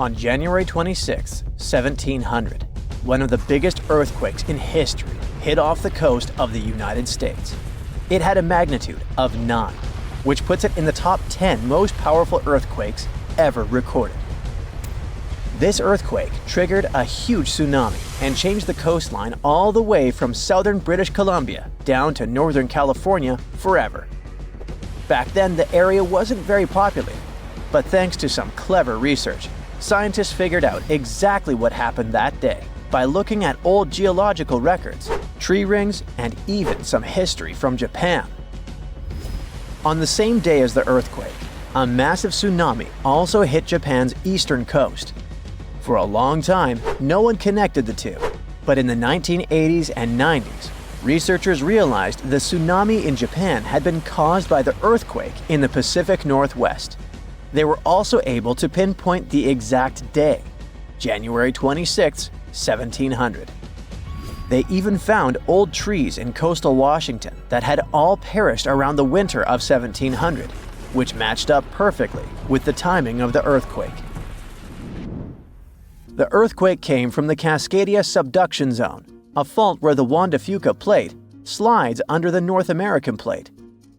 On January 26, 1700, one of the biggest earthquakes in history hit off the coast of the United States. It had a magnitude of 9, which puts it in the top 10 most powerful earthquakes ever recorded. This earthquake triggered a huge tsunami and changed the coastline all the way from southern British Columbia down to northern California forever. Back then, the area wasn't very populated, but thanks to some clever research, scientists figured out exactly what happened that day by looking at old geological records, tree rings, and even some history from Japan. On the same day as the earthquake, a massive tsunami also hit Japan's eastern coast. For a long time, no one connected the two, but in the 1980s and 90s, researchers realized the tsunami in Japan had been caused by the earthquake in the Pacific Northwest. They were also able to pinpoint the exact day, January 26, 1700. They even found old trees in coastal Washington that had all perished around the winter of 1700, which matched up perfectly with the timing of the earthquake. The earthquake came from the Cascadia subduction zone, a fault where the Juan de Fuca plate slides under the North American plate.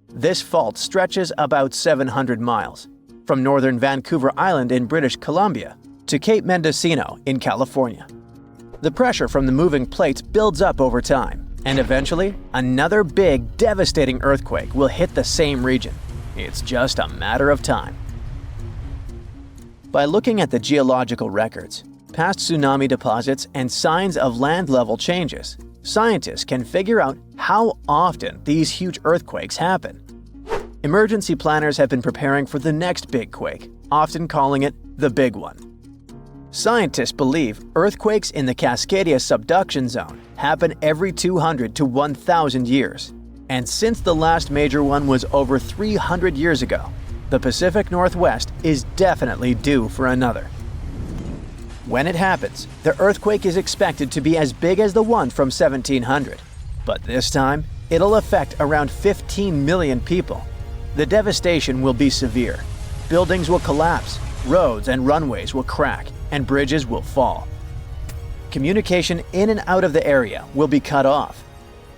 This fault stretches about 700 miles, from northern Vancouver Island in British Columbia to Cape Mendocino in California. The pressure from the moving plates builds up over time, and eventually, another big, devastating earthquake will hit the same region. It's just a matter of time. By looking at the geological records, past tsunami deposits, and signs of land level changes, scientists can figure out how often these huge earthquakes happen. Emergency planners have been preparing for the next big quake, often calling it the big one. Scientists believe earthquakes in the Cascadia subduction zone happen every 200 to 1,000 years. And since the last major one was over 300 years ago, the Pacific Northwest is definitely due for another. When it happens, the earthquake is expected to be as big as the one from 1700. But this time, it'll affect around 15 million people. The devastation will be severe. Buildings will collapse, roads and runways will crack, and bridges will fall. Communication in and out of the area will be cut off.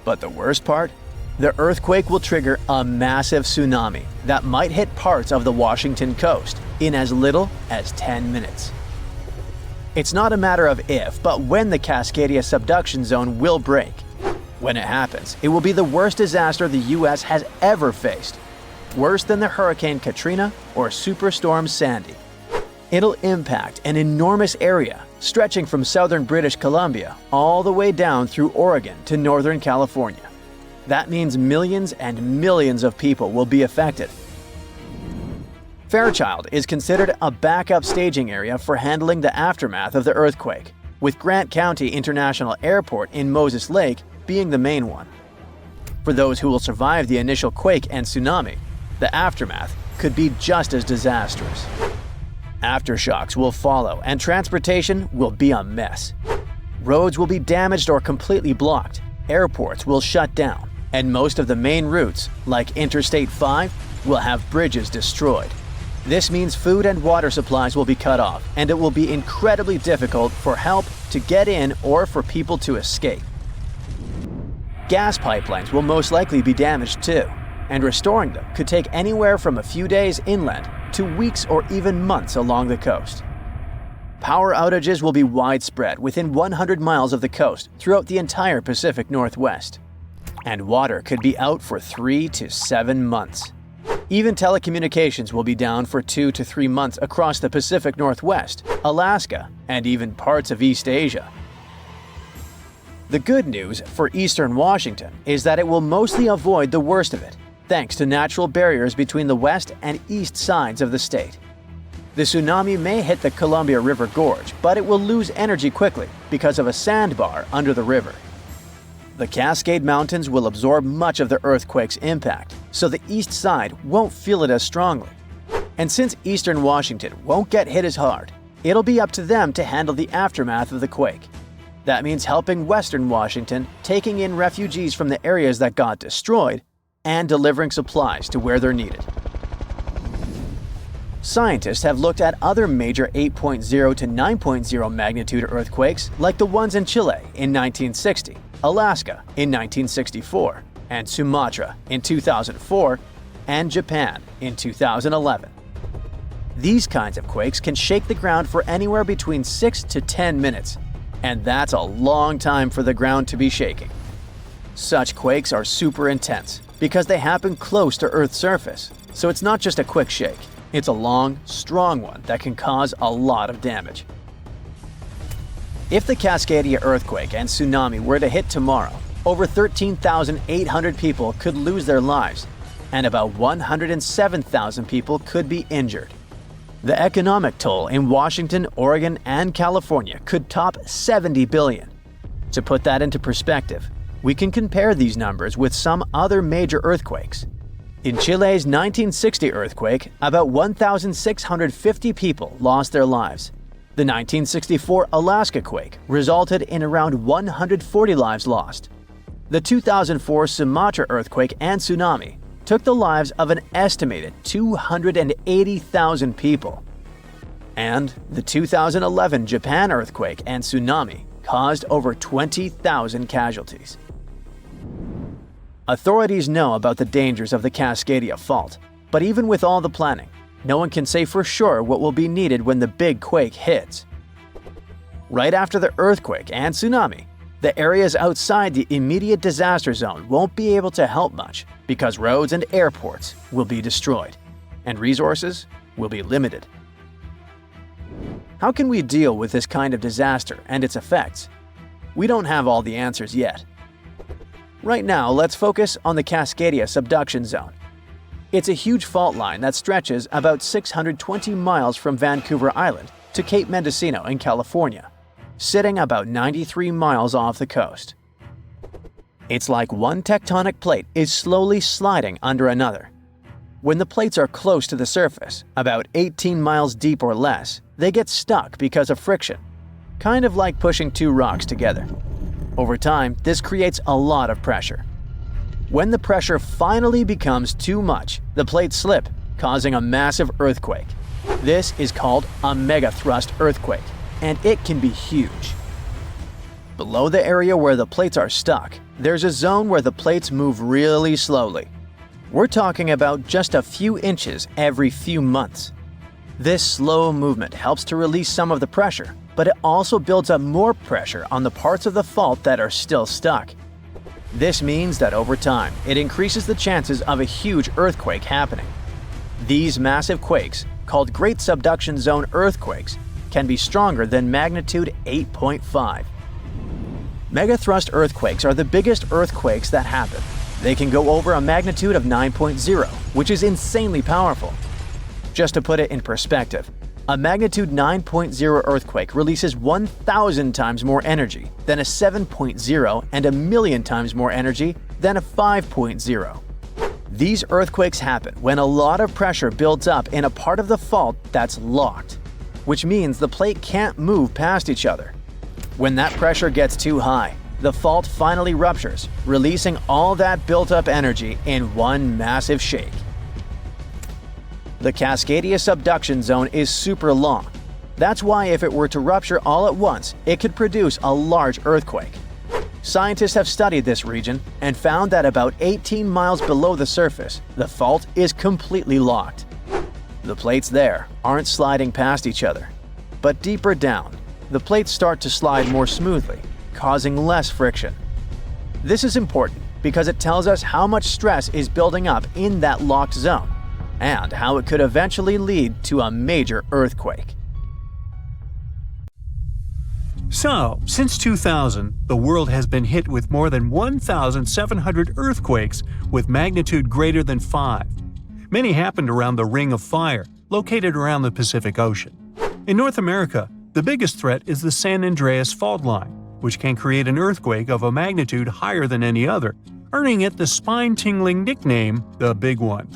But the worst part? The earthquake will trigger a massive tsunami that might hit parts of the Washington coast in as little as 10 minutes. It's not a matter of if, but when the Cascadia subduction zone will break. When it happens, it will be the worst disaster the US has ever faced. Worse than the Hurricane Katrina or Superstorm Sandy. It'll impact an enormous area, stretching from southern British Columbia all the way down through Oregon to northern California. That means millions and millions of people will be affected. Fairchild is considered a backup staging area for handling the aftermath of the earthquake, with Grant County International Airport in Moses Lake being the main one. For those who will survive the initial quake and tsunami, the aftermath could be just as disastrous. Aftershocks will follow, and transportation will be a mess. Roads will be damaged or completely blocked, airports will shut down, and most of the main routes, like Interstate 5, will have bridges destroyed. This means food and water supplies will be cut off, and it will be incredibly difficult for help to get in or for people to escape. Gas pipelines will most likely be damaged too, and restoring them could take anywhere from a few days inland to weeks or even months along the coast. Power outages will be widespread within 100 miles of the coast throughout the entire Pacific Northwest. And water could be out for 3 to 7 months. Even telecommunications will be down for 2 to 3 months across the Pacific Northwest, Alaska, and even parts of East Asia. The good news for eastern Washington is that it will mostly avoid the worst of it, thanks to natural barriers between the west and east sides of the state. The tsunami may hit the Columbia River Gorge, but it will lose energy quickly because of a sandbar under the river. The Cascade Mountains will absorb much of the earthquake's impact, so the east side won't feel it as strongly. And since eastern Washington won't get hit as hard, it'll be up to them to handle the aftermath of the quake. That means helping western Washington, taking in refugees from the areas that got destroyed, and delivering supplies to where they're needed. Scientists have looked at other major 8.0 to 9.0 magnitude earthquakes like the ones in Chile in 1960, Alaska in 1964, and Sumatra in 2004, and Japan in 2011. These kinds of quakes can shake the ground for anywhere between 6 to 10 minutes, and that's a long time for the ground to be shaking. Such quakes are super intense because they happen close to Earth's surface, so it's not just a quick shake. It's a long, strong one that can cause a lot of damage. If the Cascadia earthquake and tsunami were to hit tomorrow, over 13,800 people could lose their lives, and about 107,000 people could be injured. The economic toll in Washington, Oregon, and California could top 70 billion. To put that into perspective, we can compare these numbers with some other major earthquakes. In Chile's 1960 earthquake, about 1,650 people lost their lives. The 1964 Alaska quake resulted in around 140 lives lost. The 2004 Sumatra earthquake and tsunami took the lives of an estimated 280,000 people. And the 2011 Japan earthquake and tsunami caused over 20,000 casualties. Authorities know about the dangers of the Cascadia fault, but even with all the planning, no one can say for sure what will be needed when the big quake hits. Right after the earthquake and tsunami, the areas outside the immediate disaster zone won't be able to help much because roads and airports will be destroyed, and resources will be limited. How can we deal with this kind of disaster and its effects? We don't have all the answers yet. Right now, let's focus on the Cascadia subduction zone. It's a huge fault line that stretches about 620 miles from Vancouver Island to Cape Mendocino in California, sitting about 93 miles off the coast. It's like one tectonic plate is slowly sliding under another. When the plates are close to the surface, about 18 miles deep or less, they get stuck because of friction, kind of like pushing two rocks together. Over time, this creates a lot of pressure. When the pressure finally becomes too much, the plates slip, causing a massive earthquake. This is called a megathrust earthquake, and it can be huge. Below the area where the plates are stuck, there's a zone where the plates move really slowly. We're talking about just a few inches every few months. This slow movement helps to release some of the pressure, but it also builds up more pressure on the parts of the fault that are still stuck. This means that over time, it increases the chances of a huge earthquake happening. These massive quakes, called Great Subduction Zone earthquakes, can be stronger than magnitude 8.5. Megathrust earthquakes are the biggest earthquakes that happen. They can go over a magnitude of 9.0, which is insanely powerful. Just to put it in perspective, a magnitude 9.0 earthquake releases 1,000 times more energy than a 7.0 and 1,000,000 times more energy than a 5.0. These earthquakes happen when a lot of pressure builds up in a part of the fault that's locked, which means the plate can't move past each other. When that pressure gets too high, the fault finally ruptures, releasing all that built-up energy in one massive shake. The Cascadia subduction zone is super long. That's why if it were to rupture all at once, it could produce a large earthquake. Scientists have studied this region and found that about 18 miles below the surface, the fault is completely locked. The plates there aren't sliding past each other. But deeper down, the plates start to slide more smoothly, causing less friction. This is important because it tells us how much stress is building up in that locked zone, and how it could eventually lead to a major earthquake. So, since 2000, the world has been hit with more than 1,700 earthquakes with magnitude greater than 5. Many happened around the Ring of Fire, located around the Pacific Ocean. In North America, the biggest threat is the San Andreas Fault Line, which can create an earthquake of a magnitude higher than any other, earning it the spine-tingling nickname, the Big One.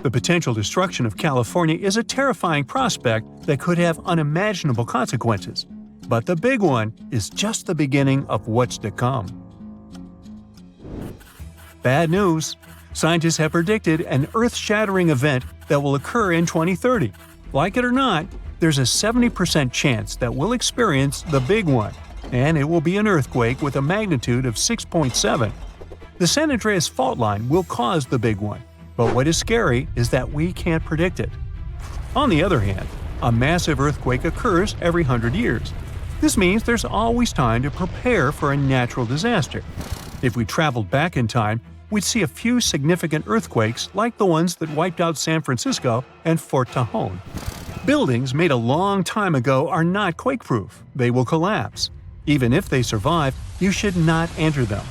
The potential destruction of California is a terrifying prospect that could have unimaginable consequences. But the Big One is just the beginning of what's to come. Bad news! Scientists have predicted an Earth-shattering event that will occur in 2030. Like it or not, there's a 70% chance that we'll experience the big one, and it will be an earthquake with a magnitude of 6.7. The San Andreas fault line will cause the big one, but what is scary is that we can't predict it. On the other hand, a massive earthquake occurs every 100 years. This means there's always time to prepare for a natural disaster. If we traveled back in time, we'd see a few significant earthquakes like the ones that wiped out San Francisco and Fort Tajon. Buildings made a long time ago are not quake-proof. They will collapse. Even if they survive, you should not enter them.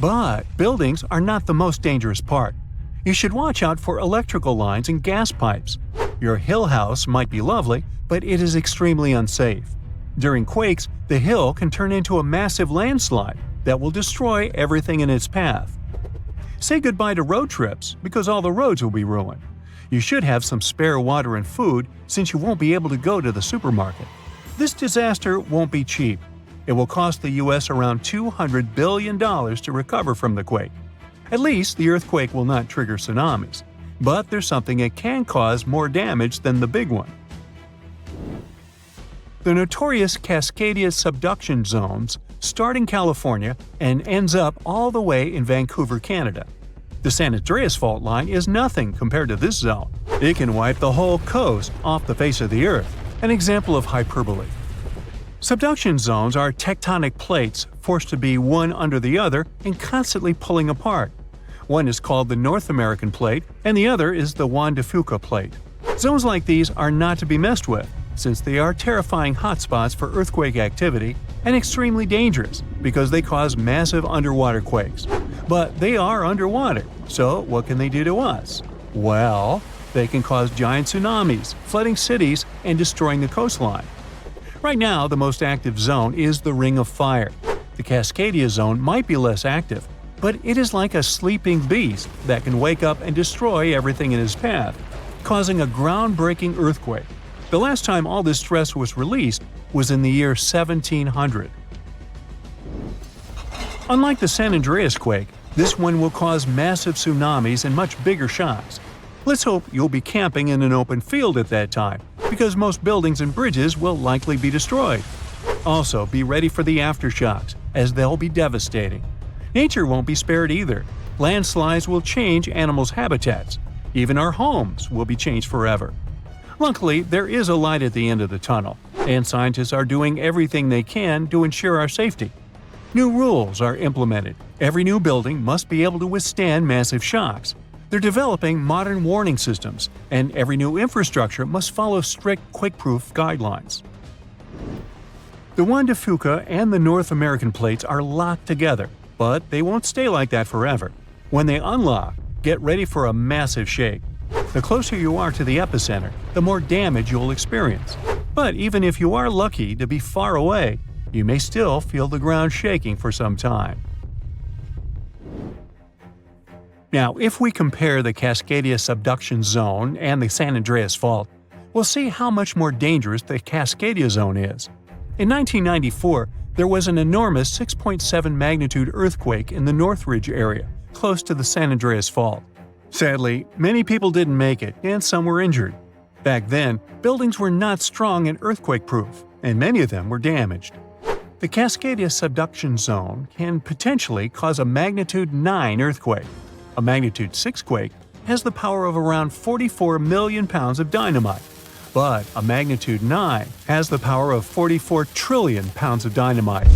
But buildings are not the most dangerous part. You should watch out for electrical lines and gas pipes. Your hill house might be lovely, but it is extremely unsafe. During quakes, the hill can turn into a massive landslide that will destroy everything in its path. Say goodbye to road trips because all the roads will be ruined. You should have some spare water and food since you won't be able to go to the supermarket. This disaster won't be cheap. It will cost the US around $200 billion to recover from the quake. At least the earthquake will not trigger tsunamis. But there's something it can cause more damage than the big one. The notorious Cascadia subduction zones start in California and ends up all the way in Vancouver, Canada. The San Andreas fault line is nothing compared to this zone. It can wipe the whole coast off the face of the Earth, an example of hyperbole. Subduction zones are tectonic plates forced to be one under the other and constantly pulling apart. One is called the North American Plate and the other is the Juan de Fuca Plate. Zones like these are not to be messed with, since they are terrifying hotspots for earthquake activity and extremely dangerous because they cause massive underwater quakes. But they are underwater, so what can they do to us? Well, they can cause giant tsunamis, flooding cities, and destroying the coastline. Right now, the most active zone is the Ring of Fire. The Cascadia zone might be less active, but it is like a sleeping beast that can wake up and destroy everything in its path, causing a groundbreaking earthquake. The last time all this stress was released was in the year 1700. Unlike the San Andreas quake, this one will cause massive tsunamis and much bigger shocks. Let's hope you'll be camping in an open field at that time, because most buildings and bridges will likely be destroyed. Also, be ready for the aftershocks, as they'll be devastating. Nature won't be spared either. Landslides will change animals' habitats. Even our homes will be changed forever. Luckily, there is a light at the end of the tunnel, and scientists are doing everything they can to ensure our safety. New rules are implemented. Every new building must be able to withstand massive shocks. They're developing modern warning systems, and every new infrastructure must follow strict quake-proof guidelines. The Juan de Fuca and the North American plates are locked together, but they won't stay like that forever. When they unlock, get ready for a massive shake. The closer you are to the epicenter, the more damage you'll experience. But even if you are lucky to be far away, you may still feel the ground shaking for some time. Now, if we compare the Cascadia subduction zone and the San Andreas fault, we'll see how much more dangerous the Cascadia zone is. In 1994, there was an enormous 6.7 magnitude earthquake in the Northridge area, close to the San Andreas fault. Sadly, many people didn't make it, and some were injured. Back then, buildings were not strong and earthquake-proof, and many of them were damaged. The Cascadia subduction zone can potentially cause a magnitude 9 earthquake. A magnitude 6 quake has the power of around 44 million pounds of dynamite, but a magnitude 9 has the power of 44 trillion pounds of dynamite.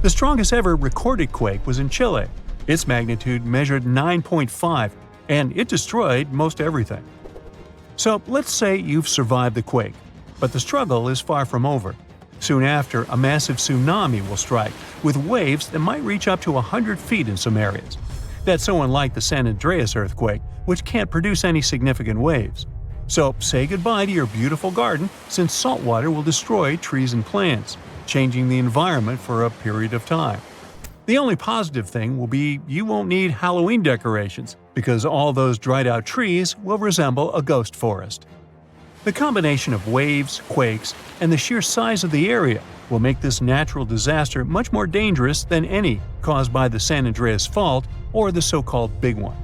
The strongest ever recorded quake was in Chile. Its magnitude measured 9.5, and it destroyed most everything. So let's say you've survived the quake, but the struggle is far from over. Soon after, a massive tsunami will strike, with waves that might reach up to 100 feet in some areas. That's so unlike the San Andreas earthquake, which can't produce any significant waves. So say goodbye to your beautiful garden, since salt water will destroy trees and plants, changing the environment for a period of time. The only positive thing will be you won't need Halloween decorations, because all those dried-out trees will resemble a ghost forest. The combination of waves, quakes, and the sheer size of the area will make this natural disaster much more dangerous than any caused by the San Andreas fault or the so-called Big One.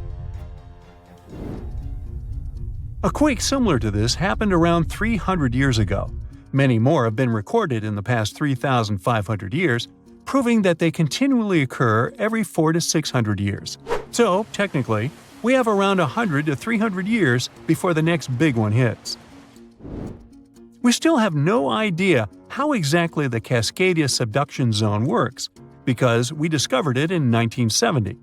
A quake similar to this happened around 300 years ago. Many more have been recorded in the past 3,500 years, proving that they continually occur every 400 to 600 years. So, technically, we have around 100 to 300 years before the next big one hits. We still have no idea how exactly the Cascadia subduction zone works, because we discovered it in 1970.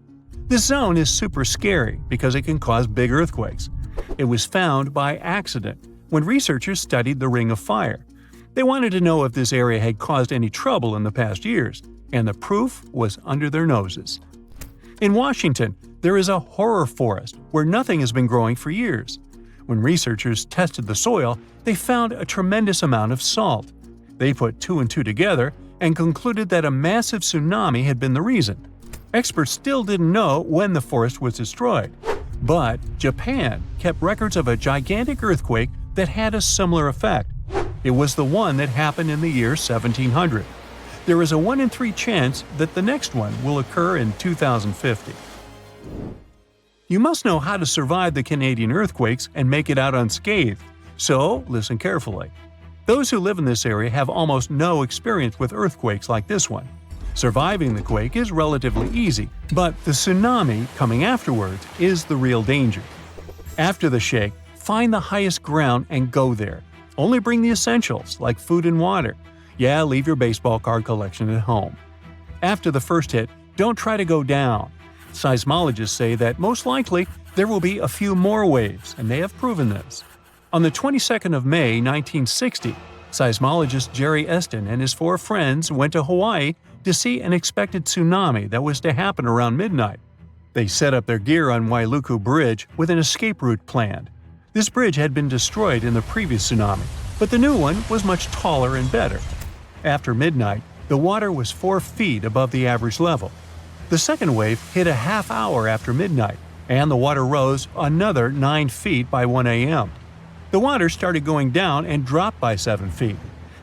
This zone is super scary because it can cause big earthquakes. It was found by accident when researchers studied the Ring of Fire. They wanted to know if this area had caused any trouble in the past years, and the proof was under their noses. In Washington, there is a horror forest where nothing has been growing for years. When researchers tested the soil, they found a tremendous amount of salt. They put 2 and 2 together and concluded that a massive tsunami had been the reason. Experts still didn't know when the forest was destroyed. But Japan kept records of a gigantic earthquake that had a similar effect. It was the one that happened in the year 1700. There is a 1 in 3 chance that the next one will occur in 2050. You must know how to survive the Canadian earthquakes and make it out unscathed, so listen carefully. Those who live in this area have almost no experience with earthquakes like this one. Surviving the quake is relatively easy, but the tsunami coming afterwards is the real danger. After the shake, find the highest ground and go there. Only bring the essentials, like food and water. Yeah, leave your baseball card collection at home. After the first hit, don't try to go down. Seismologists say that most likely there will be a few more waves, and they have proven this. On the 22nd of May, 1960, seismologist Jerry Eston and his 4 friends went to Hawaii to see an expected tsunami that was to happen around midnight. They set up their gear on Wailuku Bridge with an escape route planned. This bridge had been destroyed in the previous tsunami, but the new one was much taller and better. After midnight, the water was 4 feet above the average level. The second wave hit a half hour after midnight, and the water rose another 9 feet by 1 a.m. The water started going down and dropped by 7 feet,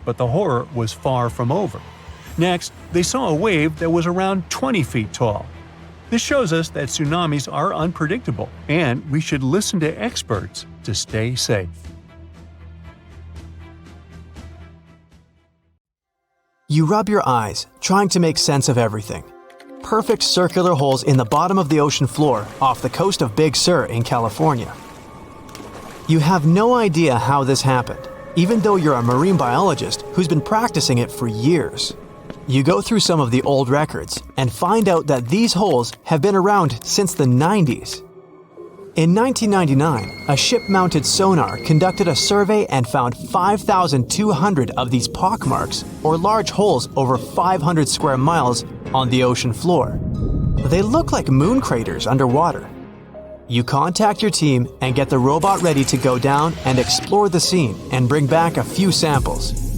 but the horror was far from over. Next, they saw a wave that was around 20 feet tall. This shows us that tsunamis are unpredictable, and we should listen to experts to stay safe. You rub your eyes, trying to make sense of everything. Perfect circular holes in the bottom of the ocean floor off the coast of Big Sur in California. You have no idea how this happened, even though you're a marine biologist who's been practicing it for years. You go through some of the old records and find out that these holes have been around since the 90s. In 1999, a ship-mounted sonar conducted a survey and found 5,200 of these pockmarks, or large holes over 500 square miles, on the ocean floor. They look like moon craters underwater. You contact your team and get the robot ready to go down and explore the scene and bring back a few samples.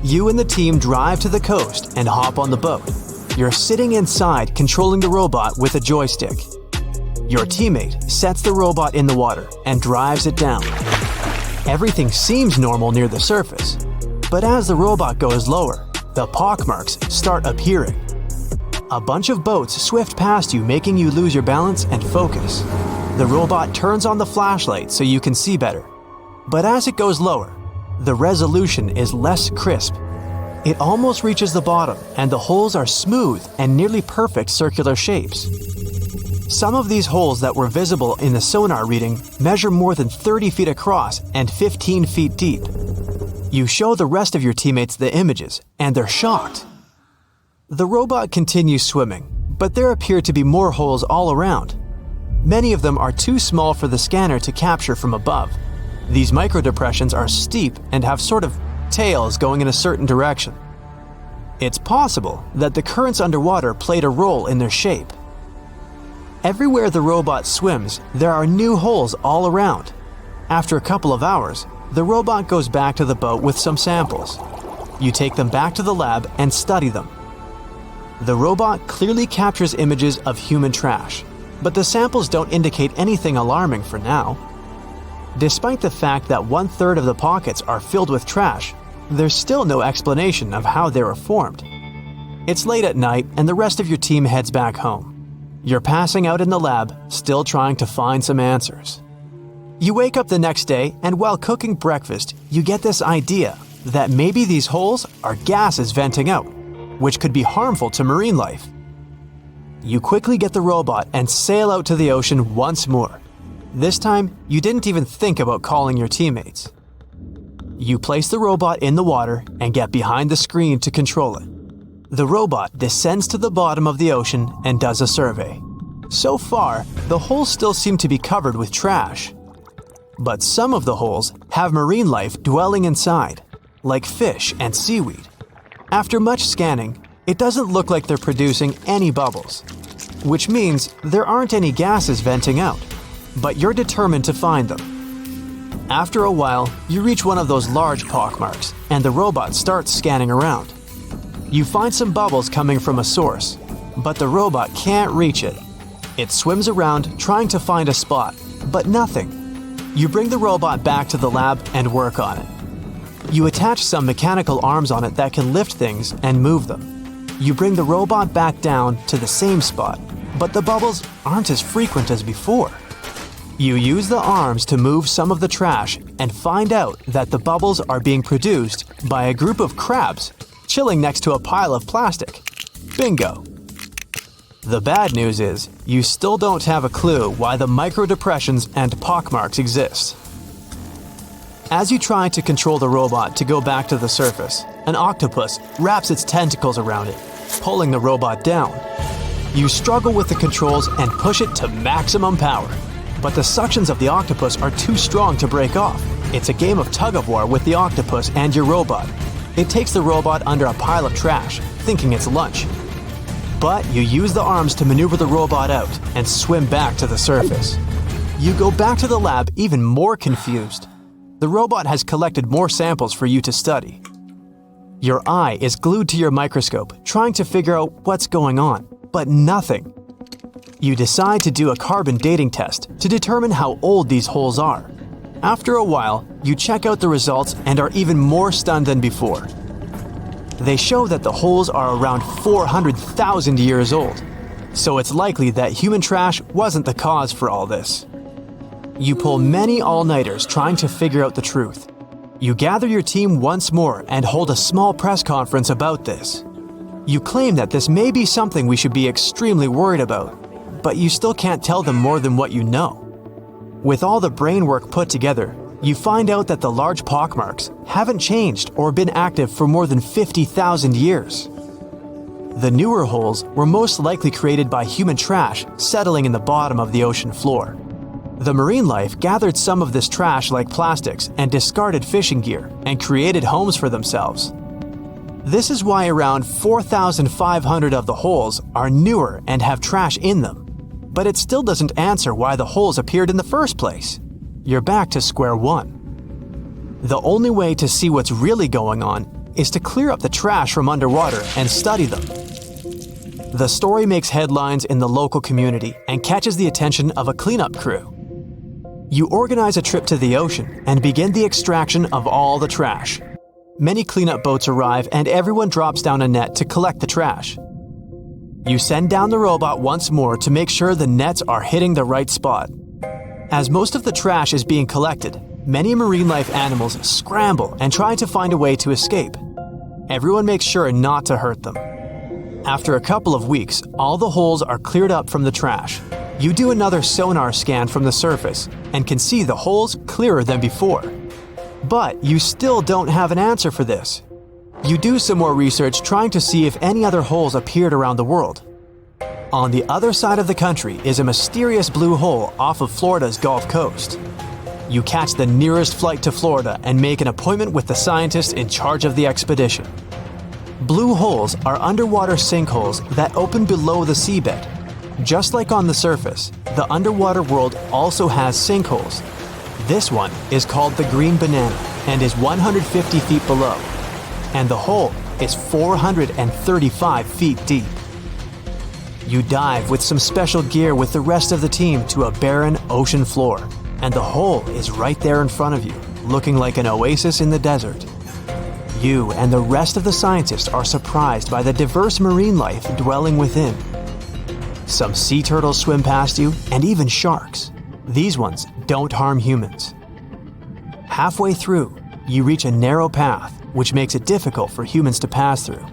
You and the team drive to the coast and hop on the boat. You're sitting inside controlling the robot with a joystick. Your teammate sets the robot in the water and drives it down. Everything seems normal near the surface, but as the robot goes lower, the pockmarks start appearing. A bunch of boats swift past you, making you lose your balance and focus. The robot turns on the flashlight so you can see better. But as it goes lower, the resolution is less crisp. It almost reaches the bottom, and the holes are smooth and nearly perfect circular shapes. Some of these holes that were visible in the sonar reading measure more than 30 feet across and 15 feet deep. You show the rest of your teammates the images, and they're shocked. The robot continues swimming, but there appear to be more holes all around. Many of them are too small for the scanner to capture from above. These microdepressions are steep and have sort of tails going in a certain direction. It's possible that the currents underwater played a role in their shape. Everywhere the robot swims, there are new holes all around. After a couple of hours, the robot goes back to the boat with some samples. You take them back to the lab and study them. The robot clearly captures images of human trash, but the samples don't indicate anything alarming for now. Despite the fact that 1/3 of the pockets are filled with trash, there's still no explanation of how they were formed. It's late at night and the rest of your team heads back home. You're passing out in the lab, still trying to find some answers. You wake up the next day, and while cooking breakfast, you get this idea that maybe these holes are gases venting out, which could be harmful to marine life. You quickly get the robot and sail out to the ocean once more. This time, you didn't even think about calling your teammates. You place the robot in the water and get behind the screen to control it. The robot descends to the bottom of the ocean and does a survey. So far, the holes still seem to be covered with trash. But some of the holes have marine life dwelling inside, like fish and seaweed. After much scanning, it doesn't look like they're producing any bubbles, which means there aren't any gases venting out, but you're determined to find them. After a while, you reach one of those large pockmarks, and the robot starts scanning around. You find some bubbles coming from a source, but the robot can't reach it. It swims around trying to find a spot, but nothing. You bring the robot back to the lab and work on it. You attach some mechanical arms on it that can lift things and move them. You bring the robot back down to the same spot, but the bubbles aren't as frequent as before. You use the arms to move some of the trash and find out that the bubbles are being produced by a group of crabs chilling next to a pile of plastic. Bingo! The bad news is, you still don't have a clue why the microdepressions and pockmarks exist. As you try to control the robot to go back to the surface, an octopus wraps its tentacles around it, pulling the robot down. You struggle with the controls and push it to maximum power, but the suctions of the octopus are too strong to break off. It's a game of tug-of-war with the octopus and your robot. It takes the robot under a pile of trash, thinking it's lunch. But you use the arms to maneuver the robot out and swim back to the surface. You go back to the lab even more confused. The robot has collected more samples for you to study. Your eye is glued to your microscope, trying to figure out what's going on, but nothing. You decide to do a carbon dating test to determine how old these holes are. After a while, you check out the results and are even more stunned than before. They show that the holes are around 400,000 years old, so it's likely that human trash wasn't the cause for all this. You pull many all-nighters trying to figure out the truth. You gather your team once more and hold a small press conference about this. You claim that this may be something we should be extremely worried about, but you still can't tell them more than what you know. With all the brain work put together, you find out that the large pockmarks haven't changed or been active for more than 50,000 years. The newer holes were most likely created by human trash settling in the bottom of the ocean floor. The marine life gathered some of this trash like plastics and discarded fishing gear and created homes for themselves. This is why around 4,500 of the holes are newer and have trash in them. But it still doesn't answer why the holes appeared in the first place. You're back to square one. The only way to see what's really going on is to clear up the trash from underwater and study them. The story makes headlines in the local community and catches the attention of a cleanup crew. You organize a trip to the ocean and begin the extraction of all the trash. Many cleanup boats arrive and everyone drops down a net to collect the trash. You send down the robot once more to make sure the nets are hitting the right spot. As most of the trash is being collected, many marine life animals scramble and try to find a way to escape. Everyone makes sure not to hurt them. After a couple of weeks, all the holes are cleared up from the trash. You do another sonar scan from the surface and can see the holes clearer than before. But you still don't have an answer for this. You do some more research trying to see if any other holes appeared around the world. On the other side of the country is a mysterious blue hole off of Florida's Gulf Coast. You catch the nearest flight to Florida and make an appointment with the scientists in charge of the expedition. Blue holes are underwater sinkholes that open below the seabed. Just like on the surface, the underwater world also has sinkholes. This one is called the Green Banana and is 150 feet below. And the hole is 435 feet deep. You dive with some special gear with the rest of the team to a barren ocean floor, and the hole is right there in front of you, looking like an oasis in the desert. You and the rest of the scientists are surprised by the diverse marine life dwelling within. Some sea turtles swim past you, and even sharks. These ones don't harm humans. Halfway through, you reach a narrow path, which makes it difficult for humans to pass through.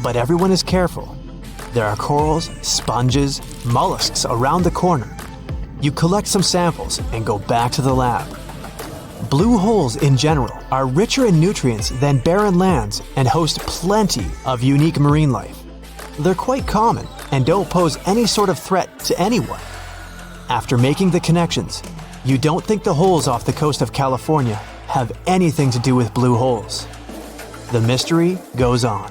But everyone is careful. There are corals, sponges, mollusks around the corner. You collect some samples and go back to the lab. Blue holes in general are richer in nutrients than barren lands and host plenty of unique marine life. They're quite common and don't pose any sort of threat to anyone. After making the connections, you don't think the holes off the coast of California have anything to do with blue holes. The mystery goes on.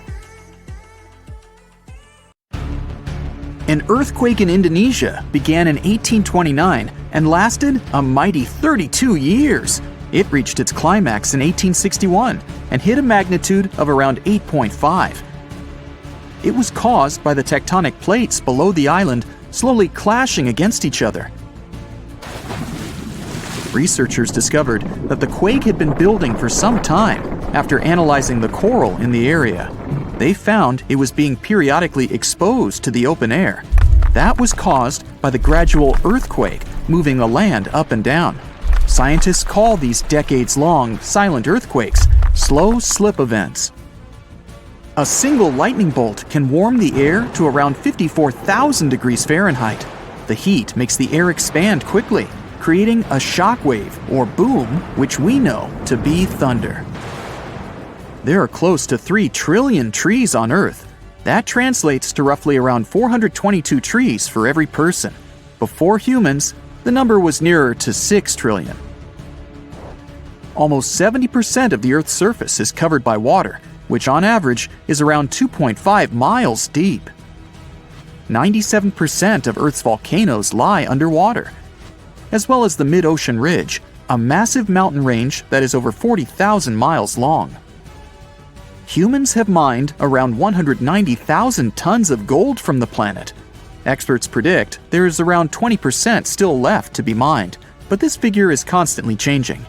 An earthquake in Indonesia began in 1829 and lasted a mighty 32 years. It reached its climax in 1861 and hit a magnitude of around 8.5. It was caused by the tectonic plates below the island slowly clashing against each other. Researchers discovered that the quake had been building for some time after analyzing the coral in the area. They found it was being periodically exposed to the open air. That was caused by the gradual earthquake moving the land up and down. Scientists call these decades-long silent earthquakes slow slip events. A single lightning bolt can warm the air to around 54,000 degrees Fahrenheit. The heat makes the air expand quickly, creating a shock wave or boom, which we know to be thunder. There are close to 3 trillion trees on Earth. That translates to roughly around 422 trees for every person. Before humans, the number was nearer to 6 trillion. Almost 70% of the Earth's surface is covered by water, which on average is around 2.5 miles deep. 97% of Earth's volcanoes lie underwater, as well as the mid-ocean ridge, a massive mountain range that is over 40,000 miles long. Humans have mined around 190,000 tons of gold from the planet. Experts predict there is around 20% still left to be mined, but this figure is constantly changing.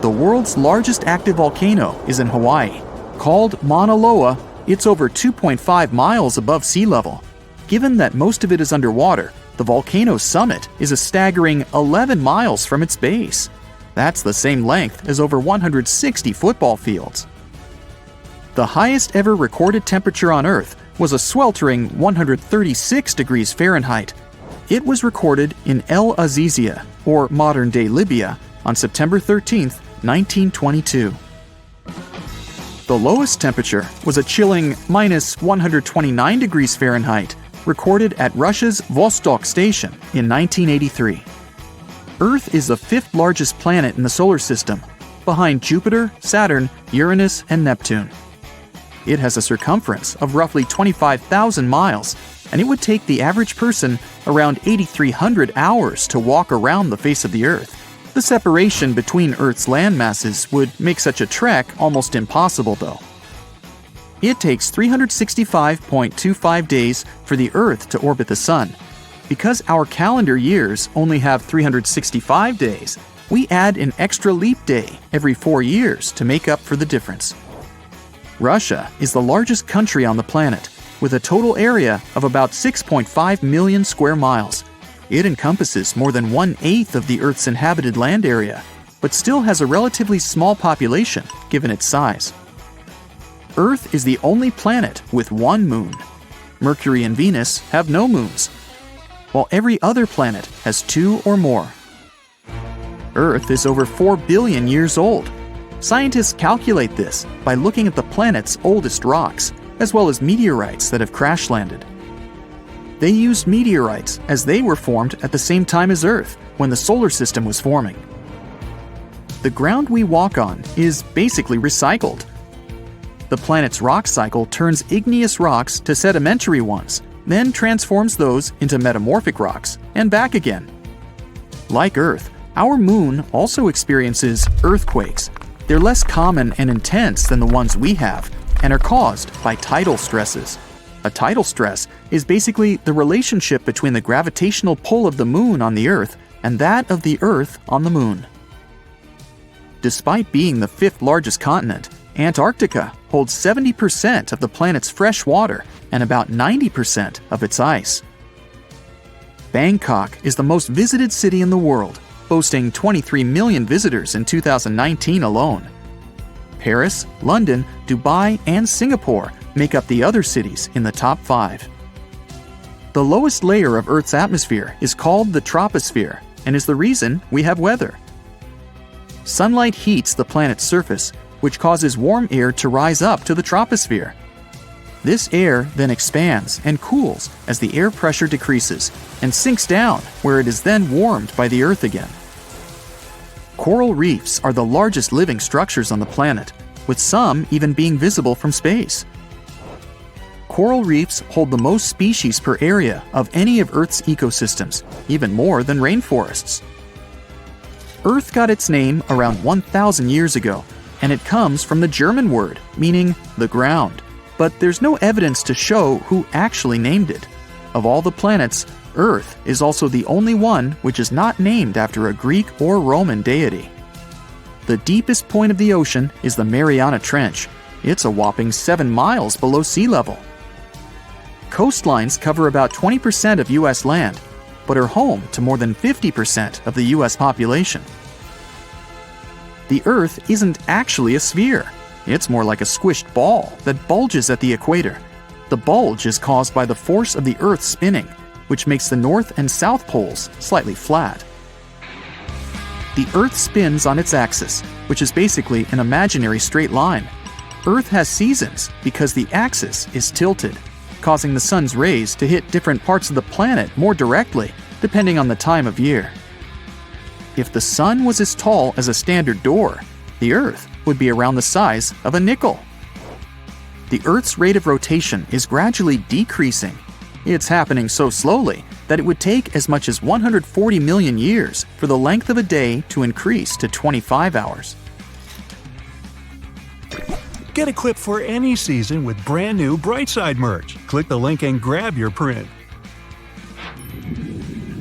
The world's largest active volcano is in Hawaii. Called Mauna Loa, it's over 2.5 miles above sea level. Given that most of it is underwater, the volcano's summit is a staggering 11 miles from its base. That's the same length as over 160 football fields. The highest ever recorded temperature on Earth was a sweltering 136 degrees Fahrenheit. It was recorded in El Azizia, or modern-day Libya, on September 13, 1922. The lowest temperature was a chilling minus 129 degrees Fahrenheit, recorded at Russia's Vostok station in 1983. Earth is the 5th largest planet in the solar system, behind Jupiter, Saturn, Uranus, and Neptune. It has a circumference of roughly 25,000 miles, and it would take the average person around 8,300 hours to walk around the face of the Earth. The separation between Earth's land masses would make such a trek almost impossible, though. It takes 365.25 days for the Earth to orbit the Sun. Because our calendar years only have 365 days, we add an extra leap day every 4 years to make up for the difference. Russia is the largest country on the planet, with a total area of about 6.5 million square miles. It encompasses more than 1/8 of the Earth's inhabited land area, but still has a relatively small population given its size. Earth is the only planet with one moon. Mercury and Venus have no moons, while every other planet has 2 or more. Earth is over 4 billion years old. Scientists calculate this by looking at the planet's oldest rocks, as well as meteorites that have crash-landed. They used meteorites as they were formed at the same time as Earth, when the solar system was forming. The ground we walk on is basically recycled. The planet's rock cycle turns igneous rocks to sedimentary ones, then transforms those into metamorphic rocks, and back again. Like Earth, our moon also experiences earthquakes. They're less common and intense than the ones we have, and are caused by tidal stresses. A tidal stress is basically the relationship between the gravitational pull of the moon on the Earth and that of the Earth on the moon. Despite being the 5th largest continent, Antarctica holds 70% of the planet's fresh water and about 90% of its ice. Bangkok is the most visited city in the world, boasting 23 million visitors in 2019 alone. Paris, London, Dubai, and Singapore make up the other cities in the top 5. The lowest layer of Earth's atmosphere is called the troposphere and is the reason we have weather. Sunlight heats the planet's surface, which causes warm air to rise up to the troposphere. This air then expands and cools as the air pressure decreases and sinks down, where it is then warmed by the Earth again. Coral reefs are the largest living structures on the planet, with some even being visible from space. Coral reefs hold the most species per area of any of Earth's ecosystems, even more than rainforests. Earth got its name around 1,000 years ago, and it comes from the German word meaning the ground, but there's no evidence to show who actually named it. Of all the planets, Earth is also the only one which is not named after a Greek or Roman deity. The deepest point of the ocean is the Mariana Trench. It's a whopping 7 miles below sea level. Coastlines cover about 20% of U.S. land, but are home to more than 50% of the U.S. population. The Earth isn't actually a sphere. It's more like a squished ball that bulges at the equator. The bulge is caused by the force of the Earth spinning, which makes the north and south poles slightly flat. The Earth spins on its axis, which is basically an imaginary straight line. Earth has seasons because the axis is tilted, causing the sun's rays to hit different parts of the planet more directly, depending on the time of year. If the sun was as tall as a standard door, the Earth would be around the size of a nickel. The Earth's rate of rotation is gradually decreasing. It's happening so slowly that it would take as much as 140 million years for the length of a day to increase to 25 hours. Get equipped for any season with brand new Brightside merch. Click the link and grab your print.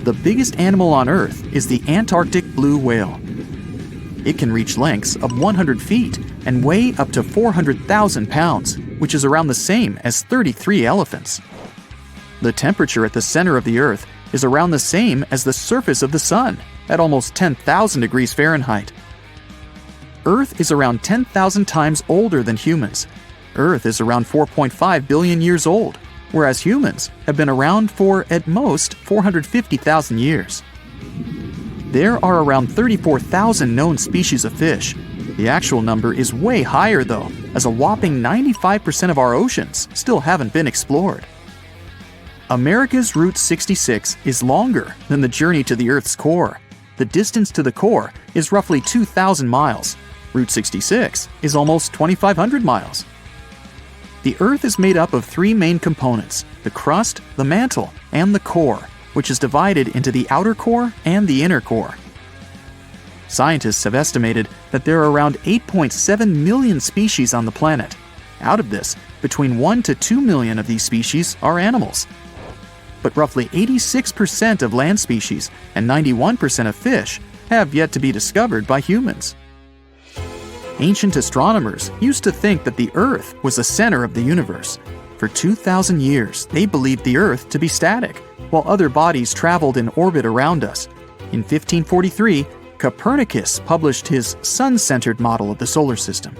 The biggest animal on Earth is the Antarctic blue whale. It can reach lengths of 100 feet and weigh up to 400,000 pounds, which is around the same as 33 elephants. The temperature at the center of the Earth is around the same as the surface of the Sun, at almost 10,000 degrees Fahrenheit. Earth is around 10,000 times older than humans. Earth is around 4.5 billion years old, whereas humans have been around for, at most, 450,000 years. There are around 34,000 known species of fish. The actual number is way higher though, as a whopping 95% of our oceans still haven't been explored. America's Route 66 is longer than the journey to the Earth's core. The distance to the core is roughly 2,000 miles. Route 66 is almost 2,500 miles. The Earth is made up of 3 main components: the crust, the mantle, and the core, which is divided into the outer core and the inner core. Scientists have estimated that there are around 8.7 million species on the planet. Out of this, between 1 to 2 million of these species are animals. But roughly 86% of land species and 91% of fish have yet to be discovered by humans. Ancient astronomers used to think that the Earth was the center of the universe. For 2,000 years, they believed the Earth to be static, while other bodies traveled in orbit around us. In 1543, Copernicus published his sun-centered model of the solar system.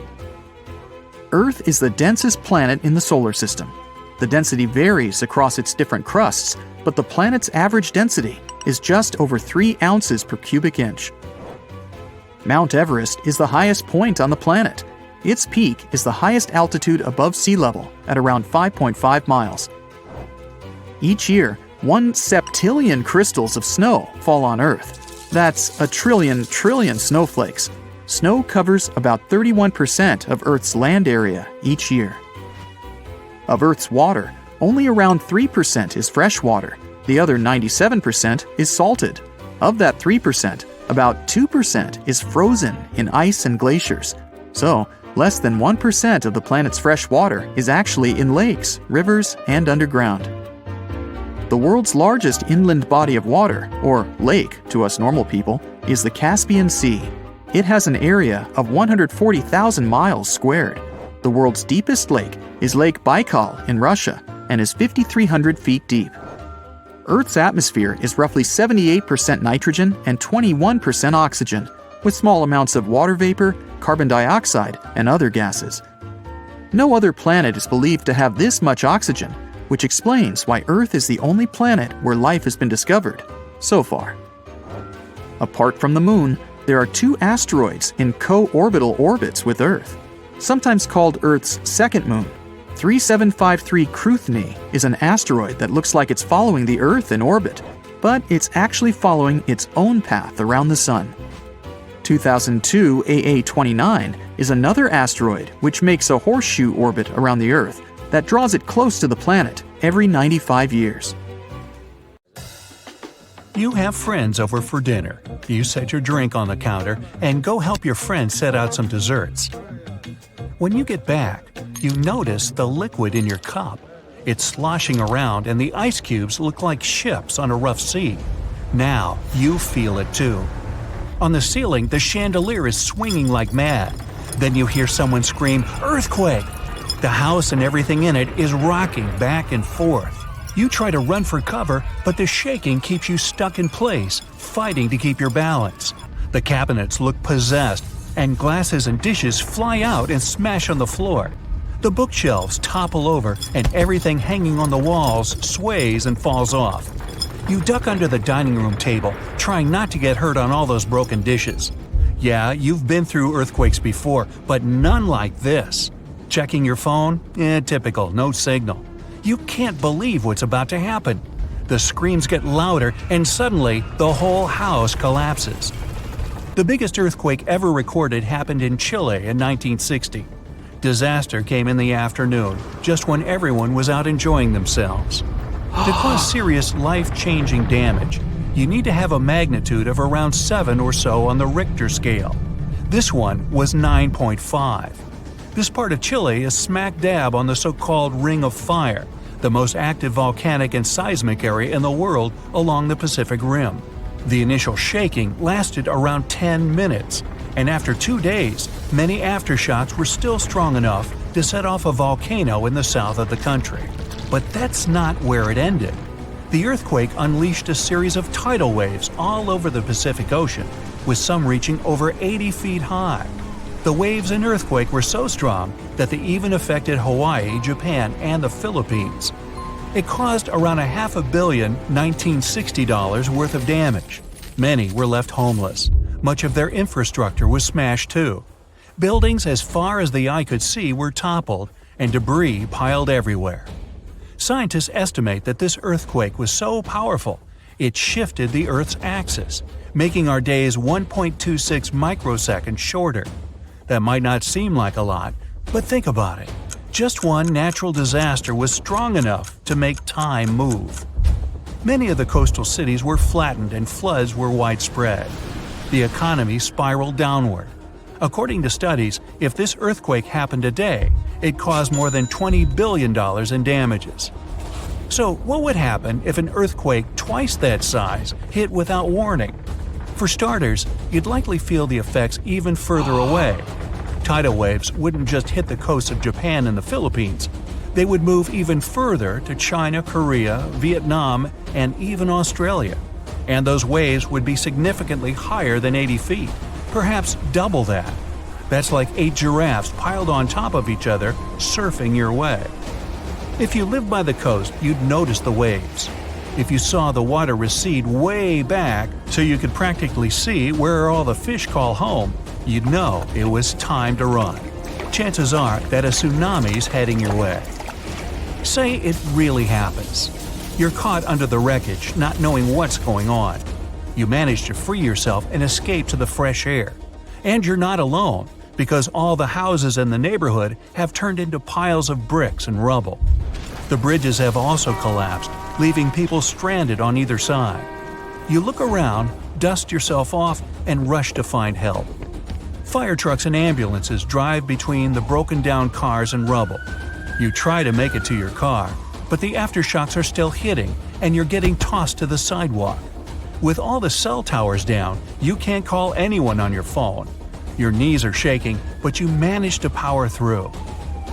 Earth is the densest planet in the solar system. The density varies across its different crusts, but the planet's average density is just over 3 ounces per cubic inch. Mount Everest is the highest point on the planet. Its peak is the highest altitude above sea level at around 5.5 miles. Each year, 1 septillion crystals of snow fall on Earth. That's a trillion snowflakes. Snow covers about 31% of Earth's land area each year. Of Earth's water, only around 3% is fresh water. The other 97% is salted. Of that 3%, about 2% is frozen in ice and glaciers. So, less than 1% of the planet's fresh water is actually in lakes, rivers, and underground. The world's largest inland body of water, or lake to us normal people, is the Caspian Sea. It has an area of 140,000 miles squared. The world's deepest lake is Lake Baikal in Russia and is 5,300 feet deep. Earth's atmosphere is roughly 78% nitrogen and 21% oxygen, with small amounts of water vapor, carbon dioxide, and other gases. No other planet is believed to have this much oxygen, which explains why Earth is the only planet where life has been discovered, so far. Apart from the Moon, there are 2 asteroids in co-orbital orbits with Earth, sometimes called Earth's second moon. 3753 Cruithne is an asteroid that looks like it's following the Earth in orbit, but it's actually following its own path around the Sun. 2002 AA29 is another asteroid which makes a horseshoe orbit around the Earth that draws it close to the planet every 95 years. You have friends over for dinner. You set your drink on the counter and go help your friend set out some desserts. When you get back, you notice the liquid in your cup. It's sloshing around and the ice cubes look like ships on a rough sea. Now you feel it too. On the ceiling, the chandelier is swinging like mad. Then you hear someone scream, "Earthquake!" The house and everything in it is rocking back and forth. You try to run for cover, but the shaking keeps you stuck in place, fighting to keep your balance. The cabinets look possessed, and glasses and dishes fly out and smash on the floor. The bookshelves topple over, and everything hanging on the walls sways and falls off. You duck under the dining room table, trying not to get hurt on all those broken dishes. Yeah, you've been through earthquakes before, but none like this. Checking your phone? Typical, no signal. You can't believe what's about to happen. The screams get louder, and suddenly the whole house collapses. The biggest earthquake ever recorded happened in Chile in 1960. Disaster came in the afternoon, just when everyone was out enjoying themselves. To cause serious, life-changing damage, you need to have a magnitude of around 7 or so on the Richter scale. This one was 9.5. This part of Chile is smack dab on the so-called Ring of Fire, the most active volcanic and seismic area in the world along the Pacific Rim. The initial shaking lasted around 10 minutes, and after 2 days, many aftershocks were still strong enough to set off a volcano in the south of the country. But that's not where it ended. The earthquake unleashed a series of tidal waves all over the Pacific Ocean, with some reaching over 80 feet high. The waves in earthquake were so strong that they even affected Hawaii, Japan, and the Philippines. It caused around $500 million $1960 worth of damage. Many were left homeless. Much of their infrastructure was smashed too. Buildings as far as the eye could see were toppled, and debris piled everywhere. Scientists estimate that this earthquake was so powerful, it shifted the Earth's axis, making our days 1.26 microseconds shorter. That might not seem like a lot, but think about it. Just one natural disaster was strong enough to make time move. Many of the coastal cities were flattened and floods were widespread. The economy spiraled downward. According to studies, if this earthquake happened today, it caused more than $20 billion in damages. So what would happen if an earthquake twice that size hit without warning? For starters, you'd likely feel the effects even further away. Tidal waves wouldn't just hit the coasts of Japan and the Philippines. They would move even further to China, Korea, Vietnam, and even Australia. And those waves would be significantly higher than 80 feet, perhaps double that. That's like 8 giraffes piled on top of each other, surfing your way. If you lived by the coast, you'd notice the waves. If you saw the water recede way back so you could practically see where all the fish call home, you'd know it was time to run. Chances are that a tsunami's heading your way. Say it really happens. You're caught under the wreckage, not knowing what's going on. You manage to free yourself and escape to the fresh air. And you're not alone, because all the houses in the neighborhood have turned into piles of bricks and rubble. The bridges have also collapsed, leaving people stranded on either side. You look around, dust yourself off, and rush to find help. Fire trucks and ambulances drive between the broken-down cars and rubble. You try to make it to your car, but the aftershocks are still hitting, and you're getting tossed to the sidewalk. With all the cell towers down, you can't call anyone on your phone. Your knees are shaking, but you manage to power through.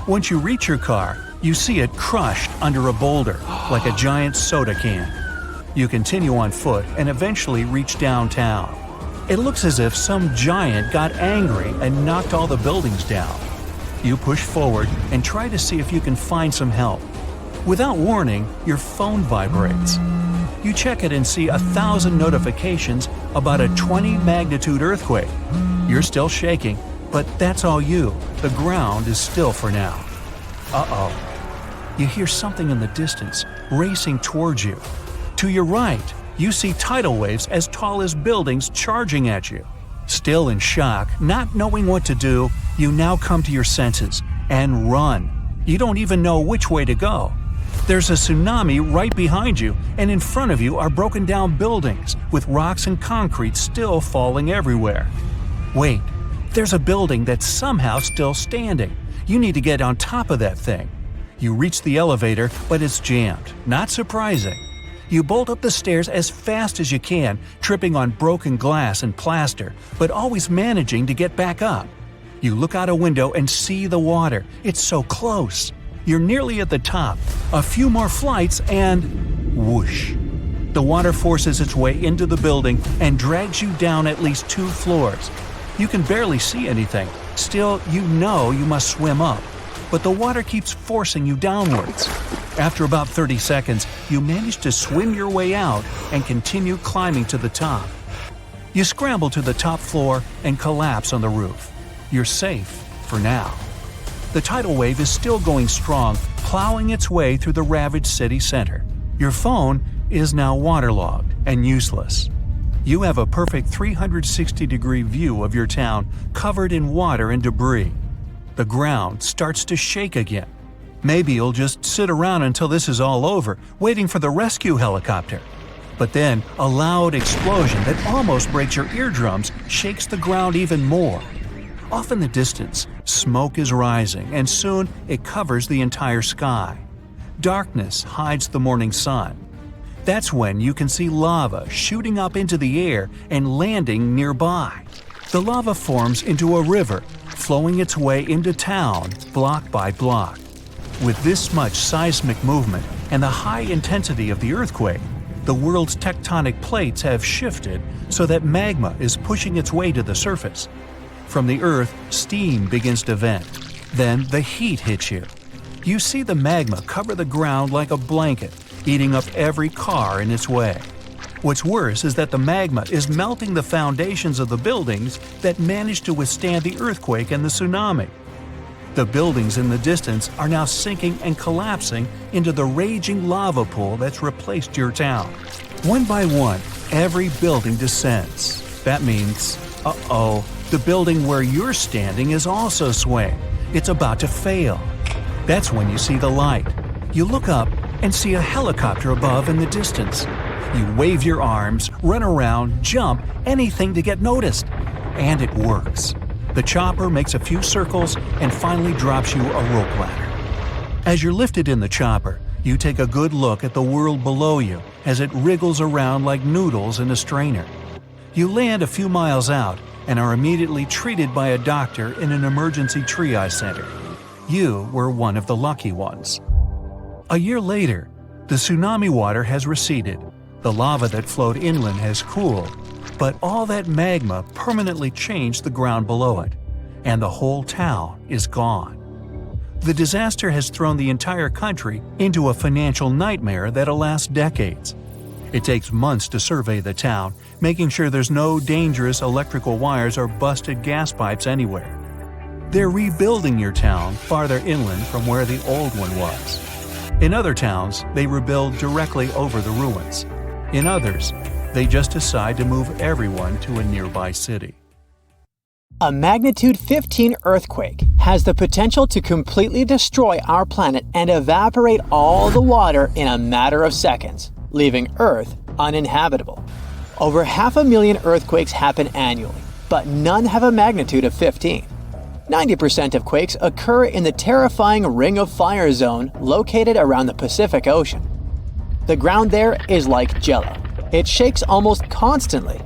Once you reach your car, you see it crushed under a boulder, like a giant soda can. You continue on foot and eventually reach downtown. It looks as if some giant got angry and knocked all the buildings down. You push forward and try to see if you can find some help. Without warning, your phone vibrates. You check it and see 1,000 notifications about a 20-magnitude earthquake. You're still shaking, but that's all you. The ground is still for now. Uh-oh. You hear something in the distance, racing towards you. To your right, you see tidal waves as tall as buildings charging at you. Still in shock, not knowing what to do, you now come to your senses and run. You don't even know which way to go. There's a tsunami right behind you, and in front of you are broken down buildings with rocks and concrete still falling everywhere. Wait, there's a building that's somehow still standing. You need to get on top of that thing. You reach the elevator, but it's jammed. Not surprising. You bolt up the stairs as fast as you can, tripping on broken glass and plaster, but always managing to get back up. You look out a window and see the water. It's so close. You're nearly at the top. A few more flights and… whoosh. The water forces its way into the building and drags you down at least 2 floors. You can barely see anything. Still, you know you must swim up. But the water keeps forcing you downwards. After about 30 seconds, you manage to swim your way out and continue climbing to the top. You scramble to the top floor and collapse on the roof. You're safe for now. The tidal wave is still going strong, plowing its way through the ravaged city center. Your phone is now waterlogged and useless. You have a perfect 360-degree view of your town covered in water and debris. The ground starts to shake again. Maybe you'll just sit around until this is all over, waiting for the rescue helicopter. But then, a loud explosion that almost breaks your eardrums shakes the ground even more. Off in the distance, smoke is rising, and soon it covers the entire sky. Darkness hides the morning sun. That's when you can see lava shooting up into the air and landing nearby. The lava forms into a river, flowing its way into town block by block. With this much seismic movement and the high intensity of the earthquake, the world's tectonic plates have shifted so that magma is pushing its way to the surface. From the earth, steam begins to vent. Then the heat hits you. You see the magma cover the ground like a blanket, eating up every car in its way. What's worse is that the magma is melting the foundations of the buildings that managed to withstand the earthquake and the tsunami. The buildings in the distance are now sinking and collapsing into the raging lava pool that's replaced your town. One by one, every building descends. That means, uh-oh, the building where you're standing is also swaying. It's about to fail. That's when you see the light. You look up and see a helicopter above in the distance. You wave your arms, run around, jump, anything to get noticed. And it works. The chopper makes a few circles and finally drops you a rope ladder. As you're lifted in the chopper, you take a good look at the world below you as it wriggles around like noodles in a strainer. You land a few miles out and are immediately treated by a doctor in an emergency triage center. You were one of the lucky ones. A year later, the tsunami water has receded. The lava that flowed inland has cooled, but all that magma permanently changed the ground below it, and the whole town is gone. The disaster has thrown the entire country into a financial nightmare that'll last decades. It takes months to survey the town, making sure there's no dangerous electrical wires or busted gas pipes anywhere. They're rebuilding your town farther inland from where the old one was. In other towns, they rebuild directly over the ruins. In others, they just decide to move everyone to a nearby city. A magnitude 15 earthquake has the potential to completely destroy our planet and evaporate all the water in a matter of seconds, leaving Earth uninhabitable. Over 500,000 earthquakes happen annually, but none have a magnitude of 15. 90% of quakes occur in the terrifying Ring of Fire zone located around the Pacific Ocean. The ground there is like jello. It shakes almost constantly.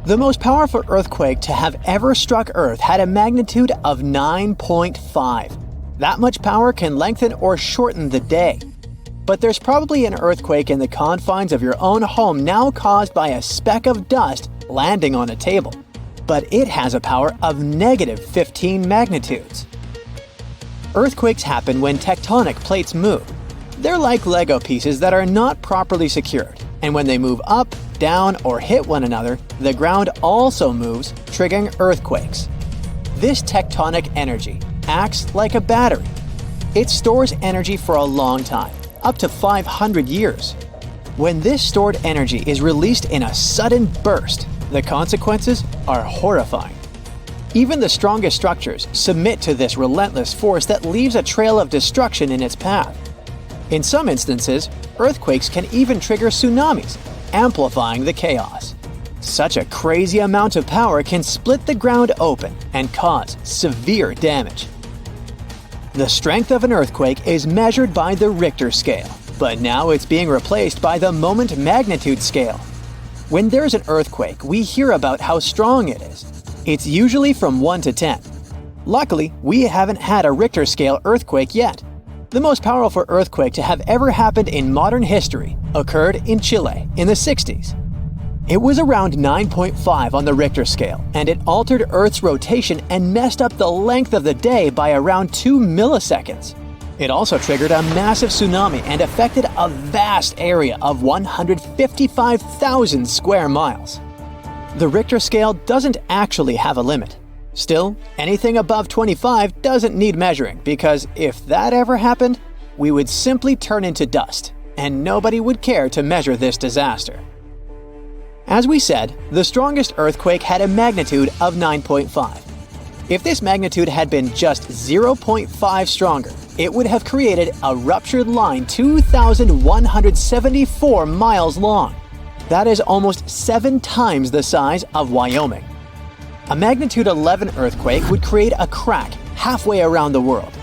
The most powerful earthquake to have ever struck Earth had a magnitude of 9.5. That much power can lengthen or shorten the day. but there's probably an earthquake in the confines of your own home now caused by a speck of dust landing on a table. But it has a power of negative 15 magnitudes. Earthquakes happen when tectonic plates move. They're like Lego pieces that are not properly secured, and when they move up, down, or hit one another, the ground also moves, triggering earthquakes. This tectonic energy acts like a battery. It stores energy for a long time, up to 500 years. When this stored energy is released in a sudden burst, the consequences are horrifying. Even the strongest structures submit to this relentless force that leaves a trail of destruction in its path. In some instances, earthquakes can even trigger tsunamis, amplifying the chaos. Such a crazy amount of power can split the ground open and cause severe damage. The strength of an earthquake is measured by the Richter scale, but now it's being replaced by the moment magnitude scale. When there's an earthquake, we hear about how strong it is. It's usually from 1 to 10. Luckily, we haven't had a Richter scale earthquake yet. The most powerful earthquake to have ever happened in modern history occurred in Chile in the 60s. It was around 9.5 on the Richter scale, and it altered Earth's rotation and messed up the length of the day by around 2 milliseconds. It also triggered a massive tsunami and affected a vast area of 155,000 square miles. The Richter scale doesn't actually have a limit. Still, anything above 25 doesn't need measuring, because if that ever happened, we would simply turn into dust, and nobody would care to measure this disaster. As we said, the strongest earthquake had a magnitude of 9.5. If this magnitude had been just 0.5 stronger, it would have created a ruptured line 2,174 miles long. That is almost 7 times the size of Wyoming. A magnitude 11 earthquake would create a crack halfway around the world.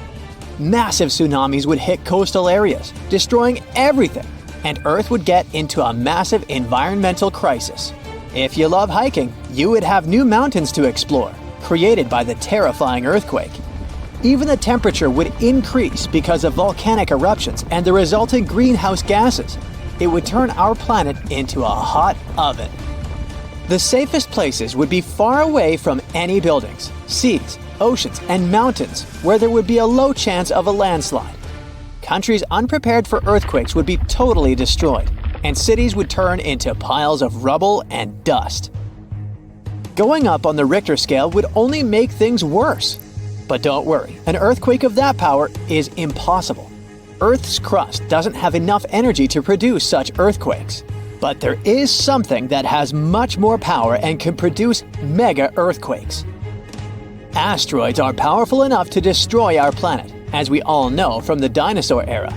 Massive tsunamis would hit coastal areas, destroying everything, and Earth would get into a massive environmental crisis. If you love hiking, you would have new mountains to explore, created by the terrifying earthquake. Even the temperature would increase because of volcanic eruptions and the resulting greenhouse gases. It would turn our planet into a hot oven. The safest places would be far away from any buildings, seas, oceans, and mountains where there would be a low chance of a landslide. Countries unprepared for earthquakes would be totally destroyed, and cities would turn into piles of rubble and dust. Going up on the Richter scale would only make things worse. But don't worry, an earthquake of that power is impossible. Earth's crust doesn't have enough energy to produce such earthquakes. But there is something that has much more power and can produce mega earthquakes. Asteroids are powerful enough to destroy our planet, as we all know from the dinosaur era.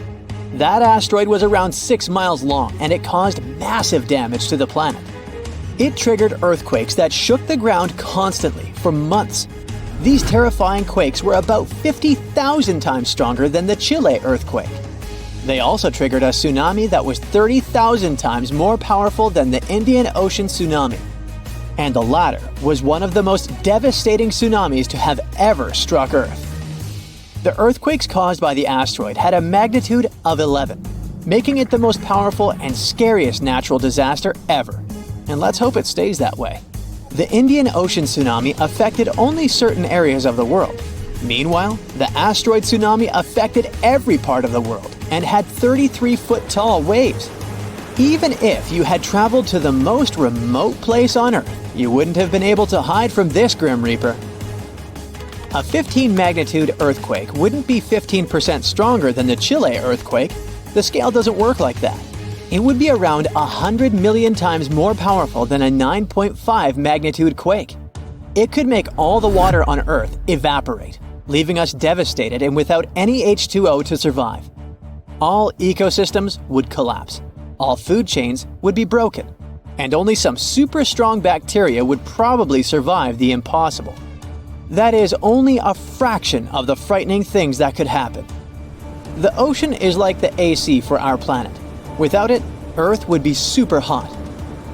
That asteroid was around 6 miles long, and it caused massive damage to the planet. It triggered earthquakes that shook the ground constantly for months. These terrifying quakes were about 50,000 times stronger than the Chile earthquake. They also triggered a tsunami that was 30,000 times more powerful than the Indian Ocean tsunami. And the latter was one of the most devastating tsunamis to have ever struck Earth. The earthquakes caused by the asteroid had a magnitude of 11, making it the most powerful and scariest natural disaster ever. And let's hope it stays that way. The Indian Ocean tsunami affected only certain areas of the world. Meanwhile, the asteroid tsunami affected every part of the world and had 33-foot-tall waves. Even if you had traveled to the most remote place on Earth, you wouldn't have been able to hide from this Grim Reaper. A 15-magnitude earthquake wouldn't be 15% stronger than the Chile earthquake. The scale doesn't work like that. It would be around 100 million times more powerful than a 9.5 magnitude quake. It could make all the water on Earth evaporate, leaving us devastated and without any H2O to survive. All ecosystems would collapse, all food chains would be broken, and only some super strong bacteria would probably survive the impossible. That is only a fraction of the frightening things that could happen. The ocean is like the AC for our planet. Without it, Earth would be super hot.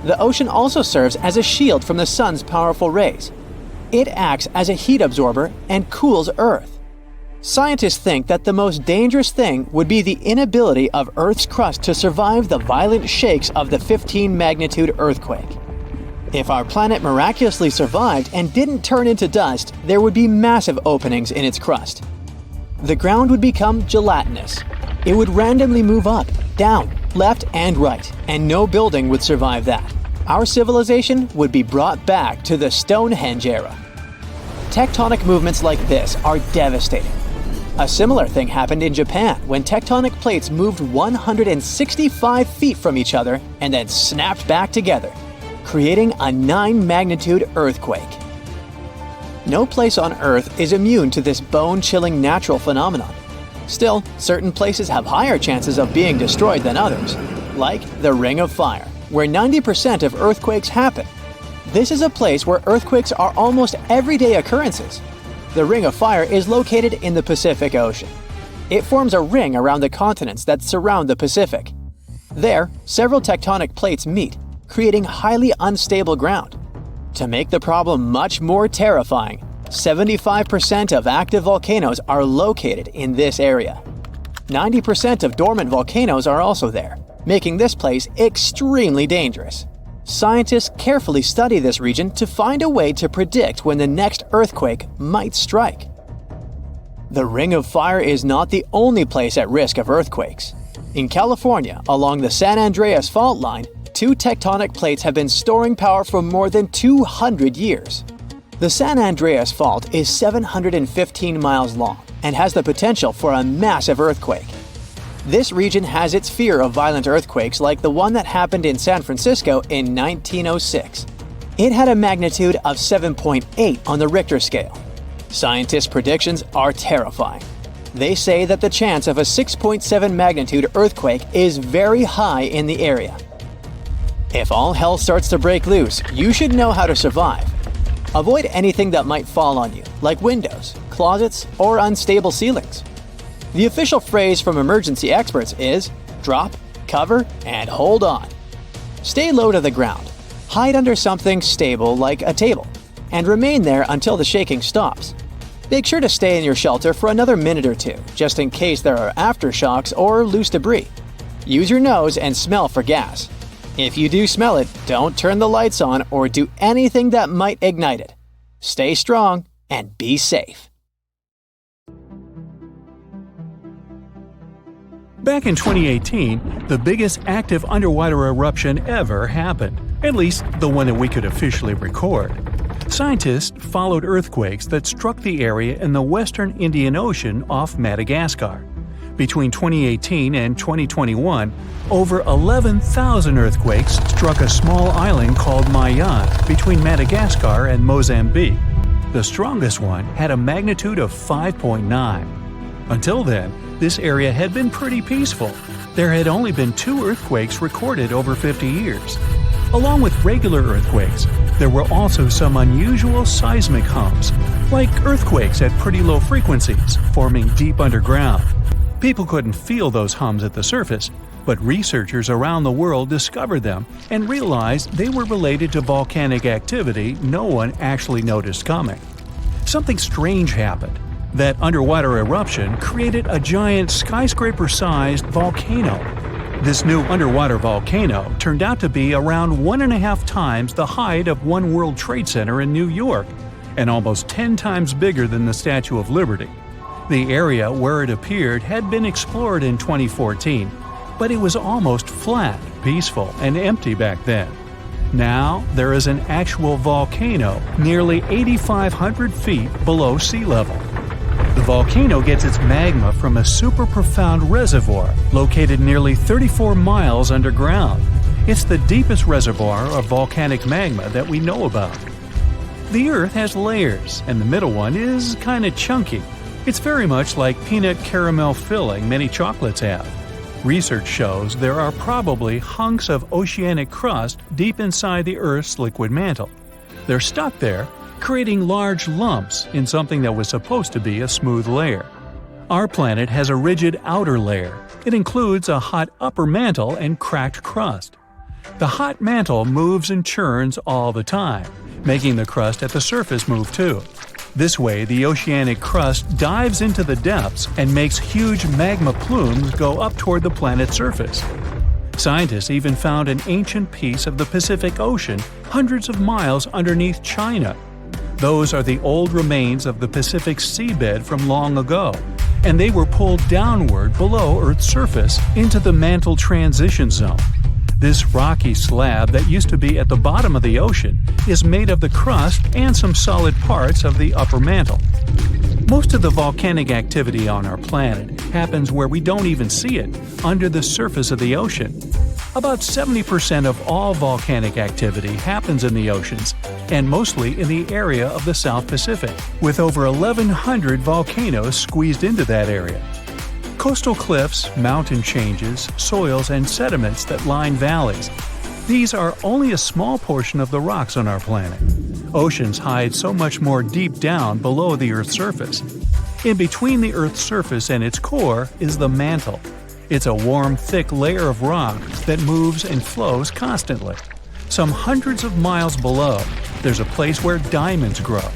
The ocean also serves as a shield from the sun's powerful rays. It acts as a heat absorber and cools Earth. Scientists think that the most dangerous thing would be the inability of Earth's crust to survive the violent shakes of the 15-magnitude earthquake. If our planet miraculously survived and didn't turn into dust, there would be massive openings in its crust. The ground would become gelatinous. It would randomly move up, down, left, and right, and no building would survive that. Our civilization would be brought back to the Stonehenge era. Tectonic movements like this are devastating. A similar thing happened in Japan when tectonic plates moved 165 feet from each other and then snapped back together, creating a 9-magnitude earthquake. No place on Earth is immune to this bone-chilling natural phenomenon. Still, certain places have higher chances of being destroyed than others, like the Ring of Fire, where 90% of earthquakes happen. This is a place where earthquakes are almost everyday occurrences. The Ring of Fire is located in the Pacific Ocean. It forms a ring around the continents that surround the Pacific. There, several tectonic plates meet, creating highly unstable ground. To make the problem much more terrifying, 75% of active volcanoes are located in this area. 90% of dormant volcanoes are also there, making this place extremely dangerous. Scientists carefully study this region to find a way to predict when the next earthquake might strike. The Ring of Fire is not the only place at risk of earthquakes. In California, along the San Andreas fault line, 2 tectonic plates have been storing power for more than 200 years. The San Andreas Fault is 715 miles long and has the potential for a massive earthquake. This region has its fear of violent earthquakes like the one that happened in San Francisco in 1906. It had a magnitude of 7.8 on the Richter scale. Scientists' predictions are terrifying. They say that the chance of a 6.7 magnitude earthquake is very high in the area. If all hell starts to break loose, you should know how to survive. Avoid anything that might fall on you, like windows, closets, or unstable ceilings. The official phrase from emergency experts is drop, cover, and hold on. Stay low to the ground. Hide under something stable like a table, and remain there until the shaking stops. Make sure to stay in your shelter for another minute or two, just in case there are aftershocks or loose debris. Use your nose and smell for gas. If you do smell it, don't turn the lights on or do anything that might ignite it. Stay strong and be safe. Back in 2018, the biggest active underwater eruption ever happened, at least the one that we could officially record. Scientists followed earthquakes that struck the area in the western Indian Ocean off Madagascar. Between 2018 and 2021, over 11,000 earthquakes struck a small island called Mayan between Madagascar and Mozambique. The strongest one had a magnitude of 5.9. Until then, this area had been pretty peaceful. There had only been 2 earthquakes recorded over 50 years. Along with regular earthquakes, there were also some unusual seismic hums, like earthquakes at pretty low frequencies, forming deep underground. People couldn't feel those hums at the surface, but researchers around the world discovered them and realized they were related to volcanic activity no one actually noticed coming. Something strange happened. That underwater eruption created a giant skyscraper-sized volcano. This new underwater volcano turned out to be around 1.5 times the height of One World Trade Center in New York, and almost 10 times bigger than the Statue of Liberty. The area where it appeared had been explored in 2014, but it was almost flat, peaceful, and empty back then. Now, there is an actual volcano nearly 8,500 feet below sea level. The volcano gets its magma from a super profound reservoir located nearly 34 miles underground. It's the deepest reservoir of volcanic magma that we know about. The Earth has layers, and the middle one is kinda chunky. It's very much like peanut caramel filling many chocolates have. Research shows there are probably hunks of oceanic crust deep inside the Earth's liquid mantle. They're stuck there, creating large lumps in something that was supposed to be a smooth layer. Our planet has a rigid outer layer. It includes a hot upper mantle and cracked crust. The hot mantle moves and churns all the time, making the crust at the surface move too. This way, the oceanic crust dives into the depths and makes huge magma plumes go up toward the planet's surface. Scientists even found an ancient piece of the Pacific Ocean hundreds of miles underneath China. Those are the old remains of the Pacific seabed from long ago, and they were pulled downward below Earth's surface into the mantle transition zone. This rocky slab that used to be at the bottom of the ocean is made of the crust and some solid parts of the upper mantle. Most of the volcanic activity on our planet happens where we don't even see it, under the surface of the ocean. About 70% of all volcanic activity happens in the oceans, and mostly in the area of the South Pacific, with over 1,100 volcanoes squeezed into that area. Coastal cliffs, mountain changes, soils, and sediments that line valleys. These are only a small portion of the rocks on our planet. Oceans hide so much more deep down below the Earth's surface. In between the Earth's surface and its core is the mantle. It's a warm, thick layer of rock that moves and flows constantly. Some hundreds of miles below, there's a place where diamonds grow.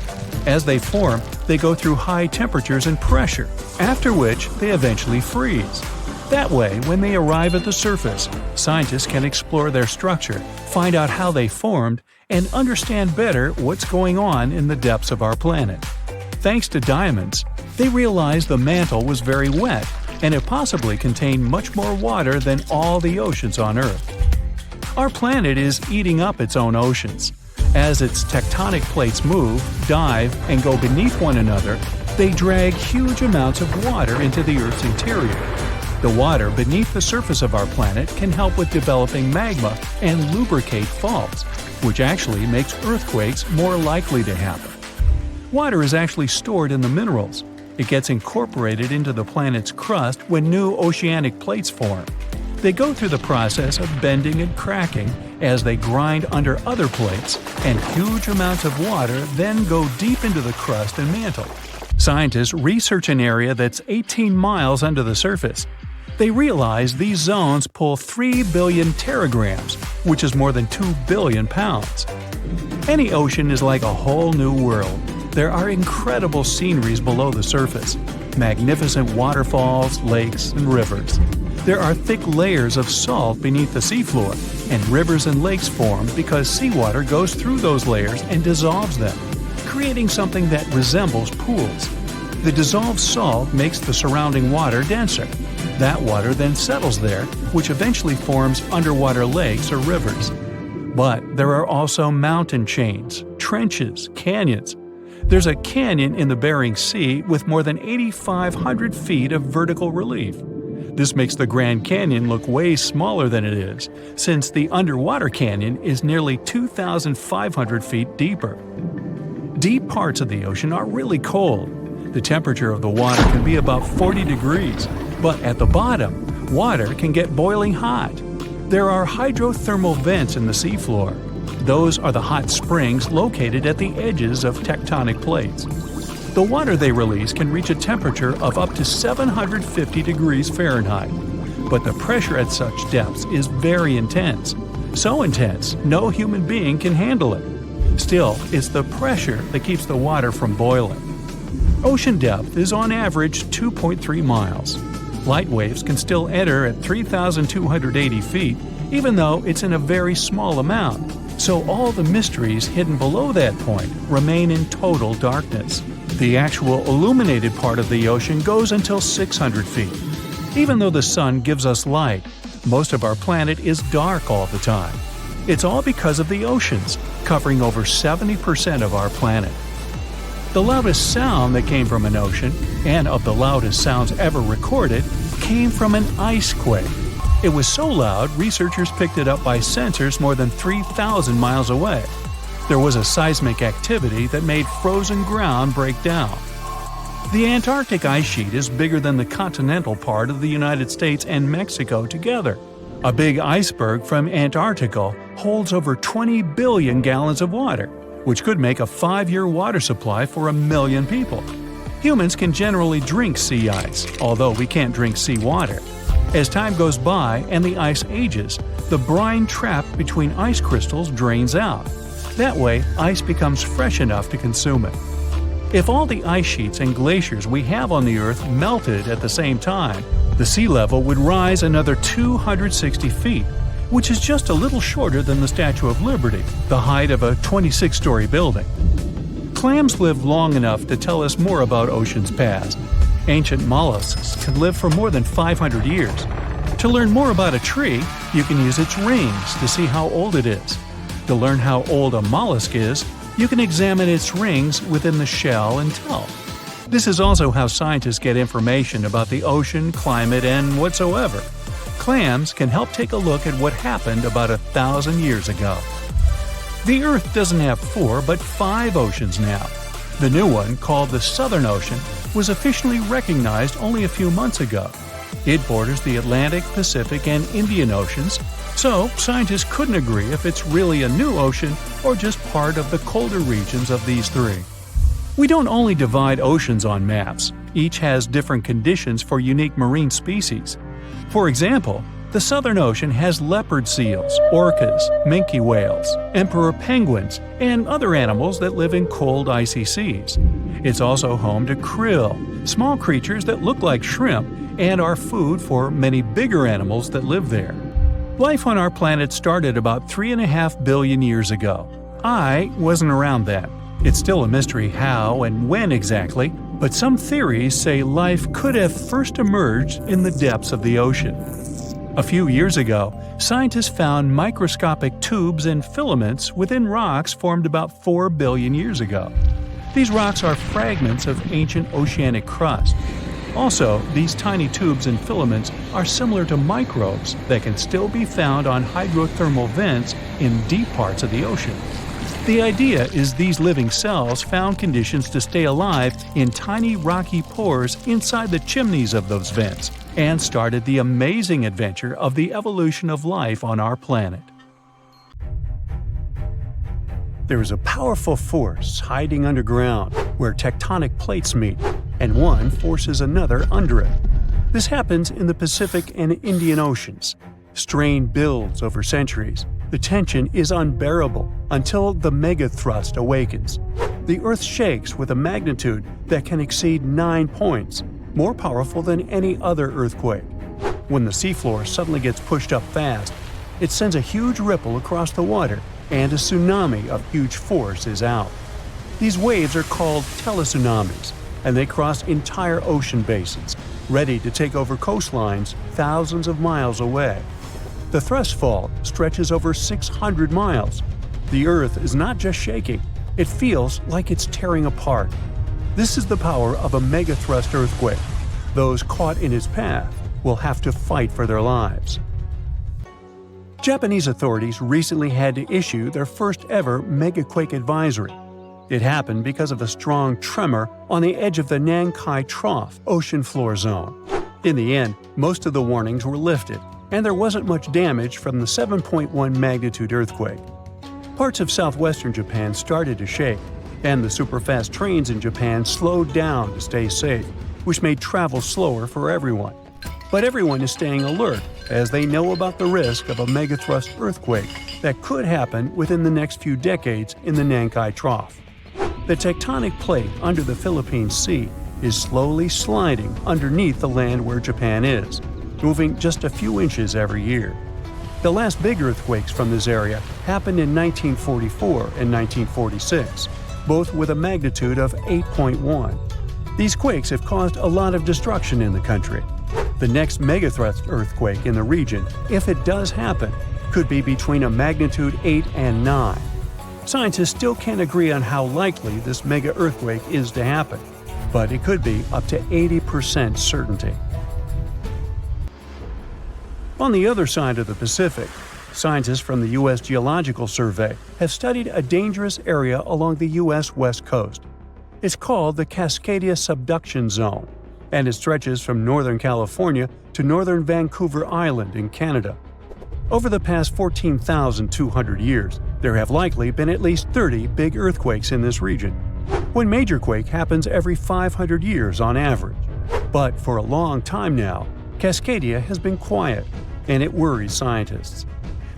As they form, they go through high temperatures and pressure, after which they eventually freeze. That way, when they arrive at the surface, scientists can explore their structure, find out how they formed, and understand better what's going on in the depths of our planet. Thanks to diamonds, they realized the mantle was very wet, and it possibly contained much more water than all the oceans on Earth. Our planet is eating up its own oceans. As its tectonic plates move, dive, and go beneath one another, they drag huge amounts of water into the Earth's interior. The water beneath the surface of our planet can help with developing magma and lubricate faults, which actually makes earthquakes more likely to happen. Water is actually stored in the minerals. It gets incorporated into the planet's crust when new oceanic plates form. They go through the process of bending and cracking as they grind under other plates, and huge amounts of water then go deep into the crust and mantle. Scientists research an area that's 18 miles under the surface. They realize these zones pull 3 billion teragrams, which is more than 2 billion pounds. Any ocean is like a whole new world. There are incredible sceneries below the surface, magnificent waterfalls, lakes, and rivers. There are thick layers of salt beneath the seafloor, and rivers and lakes form because seawater goes through those layers and dissolves them, creating something that resembles pools. The dissolved salt makes the surrounding water denser. That water then settles there, which eventually forms underwater lakes or rivers. But there are also mountain chains, trenches, canyons. There's a canyon in the Bering Sea with more than 8,500 feet of vertical relief. This makes the Grand Canyon look way smaller than it is, since the underwater canyon is nearly 2,500 feet deeper. Deep parts of the ocean are really cold. The temperature of the water can be about 40 degrees, but at the bottom, water can get boiling hot. There are hydrothermal vents in the seafloor. Those are the hot springs located at the edges of tectonic plates. The water they release can reach a temperature of up to 750 degrees Fahrenheit, but the pressure at such depths is very intense. So intense, no human being can handle it. Still, it's the pressure that keeps the water from boiling. Ocean depth is on average 2.3 miles. Light waves can still enter at 3,280 feet, even though it's in a very small amount. So all the mysteries hidden below that point remain in total darkness. The actual illuminated part of the ocean goes until 600 feet. Even though the sun gives us light, most of our planet is dark all the time. It's all because of the oceans, covering over 70% of our planet. The loudest sound that came from an ocean, and of the loudest sounds ever recorded, came from an ice quake. It was so loud, researchers picked it up by sensors more than 3,000 miles away. There was a seismic activity that made frozen ground break down. The Antarctic ice sheet is bigger than the continental part of the United States and Mexico together. A big iceberg from Antarctica holds over 20 billion gallons of water, which could make a 5-year water supply for 1 million people. Humans can generally drink sea ice, although we can't drink seawater. As time goes by and the ice ages, the brine trapped between ice crystals drains out. That way, ice becomes fresh enough to consume it. If all the ice sheets and glaciers we have on the Earth melted at the same time, the sea level would rise another 260 feet, which is just a little shorter than the Statue of Liberty, the height of a 26-story building. Clams live long enough to tell us more about oceans past. Ancient mollusks can live for more than 500 years. To learn more about a tree, you can use its rings to see how old it is. To learn how old a mollusk is, you can examine its rings within the shell and tell. This is also how scientists get information about the ocean, climate, and whatsoever. Clams can help take a look at what happened about 1,000 years ago. The Earth doesn't have 4 but 5 oceans now. The new one, called the Southern Ocean, was officially recognized only a few months ago. It borders the Atlantic, Pacific, and Indian Oceans, so scientists couldn't agree if it's really a new ocean or just part of the colder regions of these 3. We don't only divide oceans on maps, each has different conditions for unique marine species. For example, the Southern Ocean has leopard seals, orcas, minke whales, emperor penguins, and other animals that live in cold, icy seas. It's also home to krill, small creatures that look like shrimp and are food for many bigger animals that live there. Life on our planet started about 3.5 billion years ago. I wasn't around then. It's still a mystery how and when exactly, but some theories say life could have first emerged in the depths of the ocean. A few years ago, scientists found microscopic tubes and filaments within rocks formed about 4 billion years ago. These rocks are fragments of ancient oceanic crust. Also, these tiny tubes and filaments are similar to microbes that can still be found on hydrothermal vents in deep parts of the ocean. The idea is these living cells found conditions to stay alive in tiny rocky pores inside the chimneys of those vents and started the amazing adventure of the evolution of life on our planet. There is a powerful force hiding underground where tectonic plates meet, and one forces another under it. This happens in the Pacific and Indian Oceans. Strain builds over centuries. The tension is unbearable until the megathrust awakens. The Earth shakes with a magnitude that can exceed 9 points, more powerful than any other earthquake. When the seafloor suddenly gets pushed up fast, it sends a huge ripple across the water, and a tsunami of huge force is out. These waves are called teletsunamis, and they cross entire ocean basins, ready to take over coastlines thousands of miles away. The thrust fault stretches over 600 miles. The Earth is not just shaking, it feels like it's tearing apart. This is the power of a megathrust earthquake. Those caught in its path will have to fight for their lives. Japanese authorities recently had to issue their first ever Megaquake advisory. It happened because of a strong tremor on the edge of the Nankai Trough ocean floor zone. In the end, most of the warnings were lifted, and there wasn't much damage from the 7.1 magnitude earthquake. Parts of southwestern Japan started to shake, and the superfast trains in Japan slowed down to stay safe, which made travel slower for everyone. But everyone is staying alert as they know about the risk of a megathrust earthquake that could happen within the next few decades in the Nankai Trough. The tectonic plate under the Philippine Sea is slowly sliding underneath the land where Japan is, moving just a few inches every year. The last big earthquakes from this area happened in 1944 and 1946, both with a magnitude of 8.1. These quakes have caused a lot of destruction in the country. The next megathrust earthquake in the region, if it does happen, could be between a magnitude 8 and 9. Scientists still can't agree on how likely this mega earthquake is to happen, but it could be up to 80% certainty. On the other side of the Pacific, scientists from the U.S. Geological Survey have studied a dangerous area along the U.S. West Coast. It's called the Cascadia Subduction Zone, and it stretches from northern California to northern Vancouver Island in Canada. Over the past 14,200 years, there have likely been at least 30 big earthquakes in this region. One major quake happens every 500 years on average. But for a long time now, Cascadia has been quiet, and it worries scientists.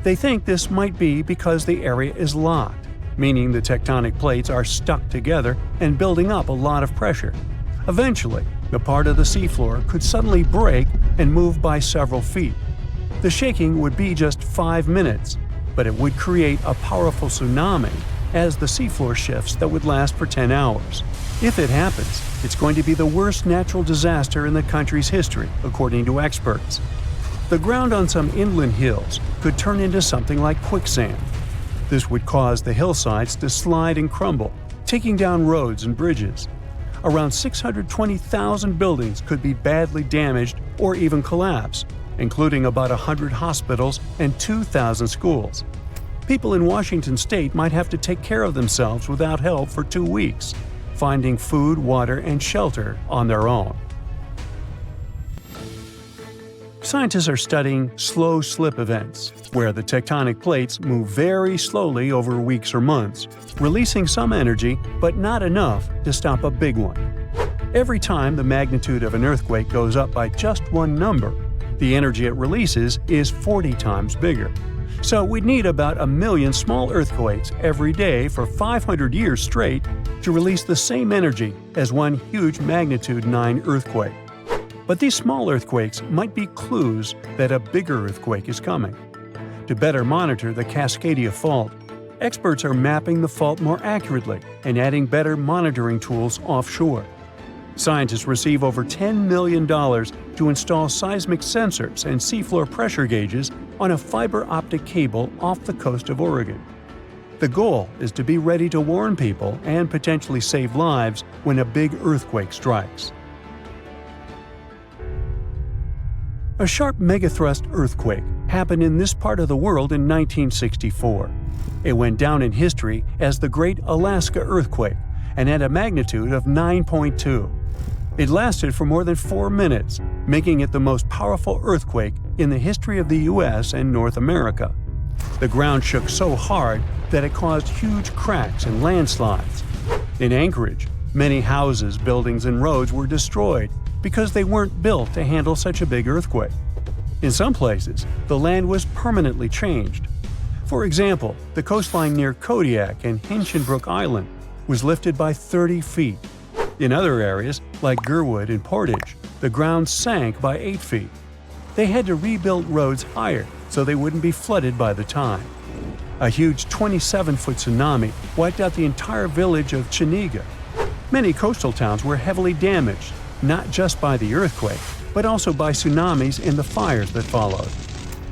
They think this might be because the area is locked. meaning the tectonic plates are stuck together and building up a lot of pressure. Eventually, the part of the seafloor could suddenly break and move by several feet. The shaking would be just 5 minutes, but it would create a powerful tsunami as the seafloor shifts that would last for 10 hours. If it happens, it's going to be the worst natural disaster in the country's history, according to experts. The ground on some inland hills could turn into something like quicksand. This would cause the hillsides to slide and crumble, taking down roads and bridges. Around 620,000 buildings could be badly damaged or even collapse, including about 100 hospitals and 2,000 schools. People in Washington state might have to take care of themselves without help for 2 weeks, finding food, water, and shelter on their own. Scientists are studying slow slip events, where the tectonic plates move very slowly over weeks or months, releasing some energy but not enough to stop a big one. Every time the magnitude of an earthquake goes up by just one number, the energy it releases is 40 times bigger. So we'd need about 1 million small earthquakes every day for 500 years straight to release the same energy as one huge magnitude 9 earthquake. But these small earthquakes might be clues that a bigger earthquake is coming. To better monitor the Cascadia fault, experts are mapping the fault more accurately and adding better monitoring tools offshore. Scientists receive over $10 million to install seismic sensors and seafloor pressure gauges on a fiber optic cable off the coast of Oregon. The goal is to be ready to warn people and potentially save lives when a big earthquake strikes. A sharp megathrust earthquake happened in this part of the world in 1964. It went down in history as the Great Alaska Earthquake and had a magnitude of 9.2. It lasted for more than 4 minutes, making it the most powerful earthquake in the history of the U.S. and North America. The ground shook so hard that it caused huge cracks and landslides. In Anchorage, many houses, buildings, and roads were destroyed because they weren't built to handle such a big earthquake. In some places, the land was permanently changed. For example, the coastline near Kodiak and Hinchinbrook Island was lifted by 30 feet. In other areas, like Gerwood and Portage, the ground sank by 8 feet. They had to rebuild roads higher so they wouldn't be flooded by the tide. A huge 27-foot tsunami wiped out the entire village of Chiniga. Many coastal towns were heavily damaged, not just by the earthquake, but also by tsunamis and the fires that followed.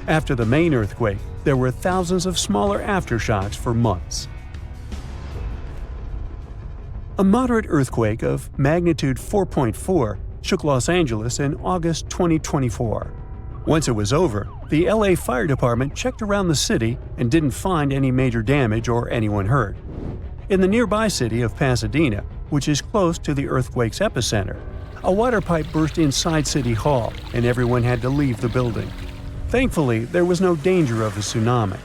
After the main earthquake, there were thousands of smaller aftershocks for months. A moderate earthquake of magnitude 4.4 shook Los Angeles in August 2024. Once it was over, the LA Fire Department checked around the city and didn't find any major damage or anyone hurt. In the nearby city of Pasadena, which is close to the earthquake's epicenter, a water pipe burst inside City Hall and everyone had to leave the building. Thankfully, there was no danger of a tsunami.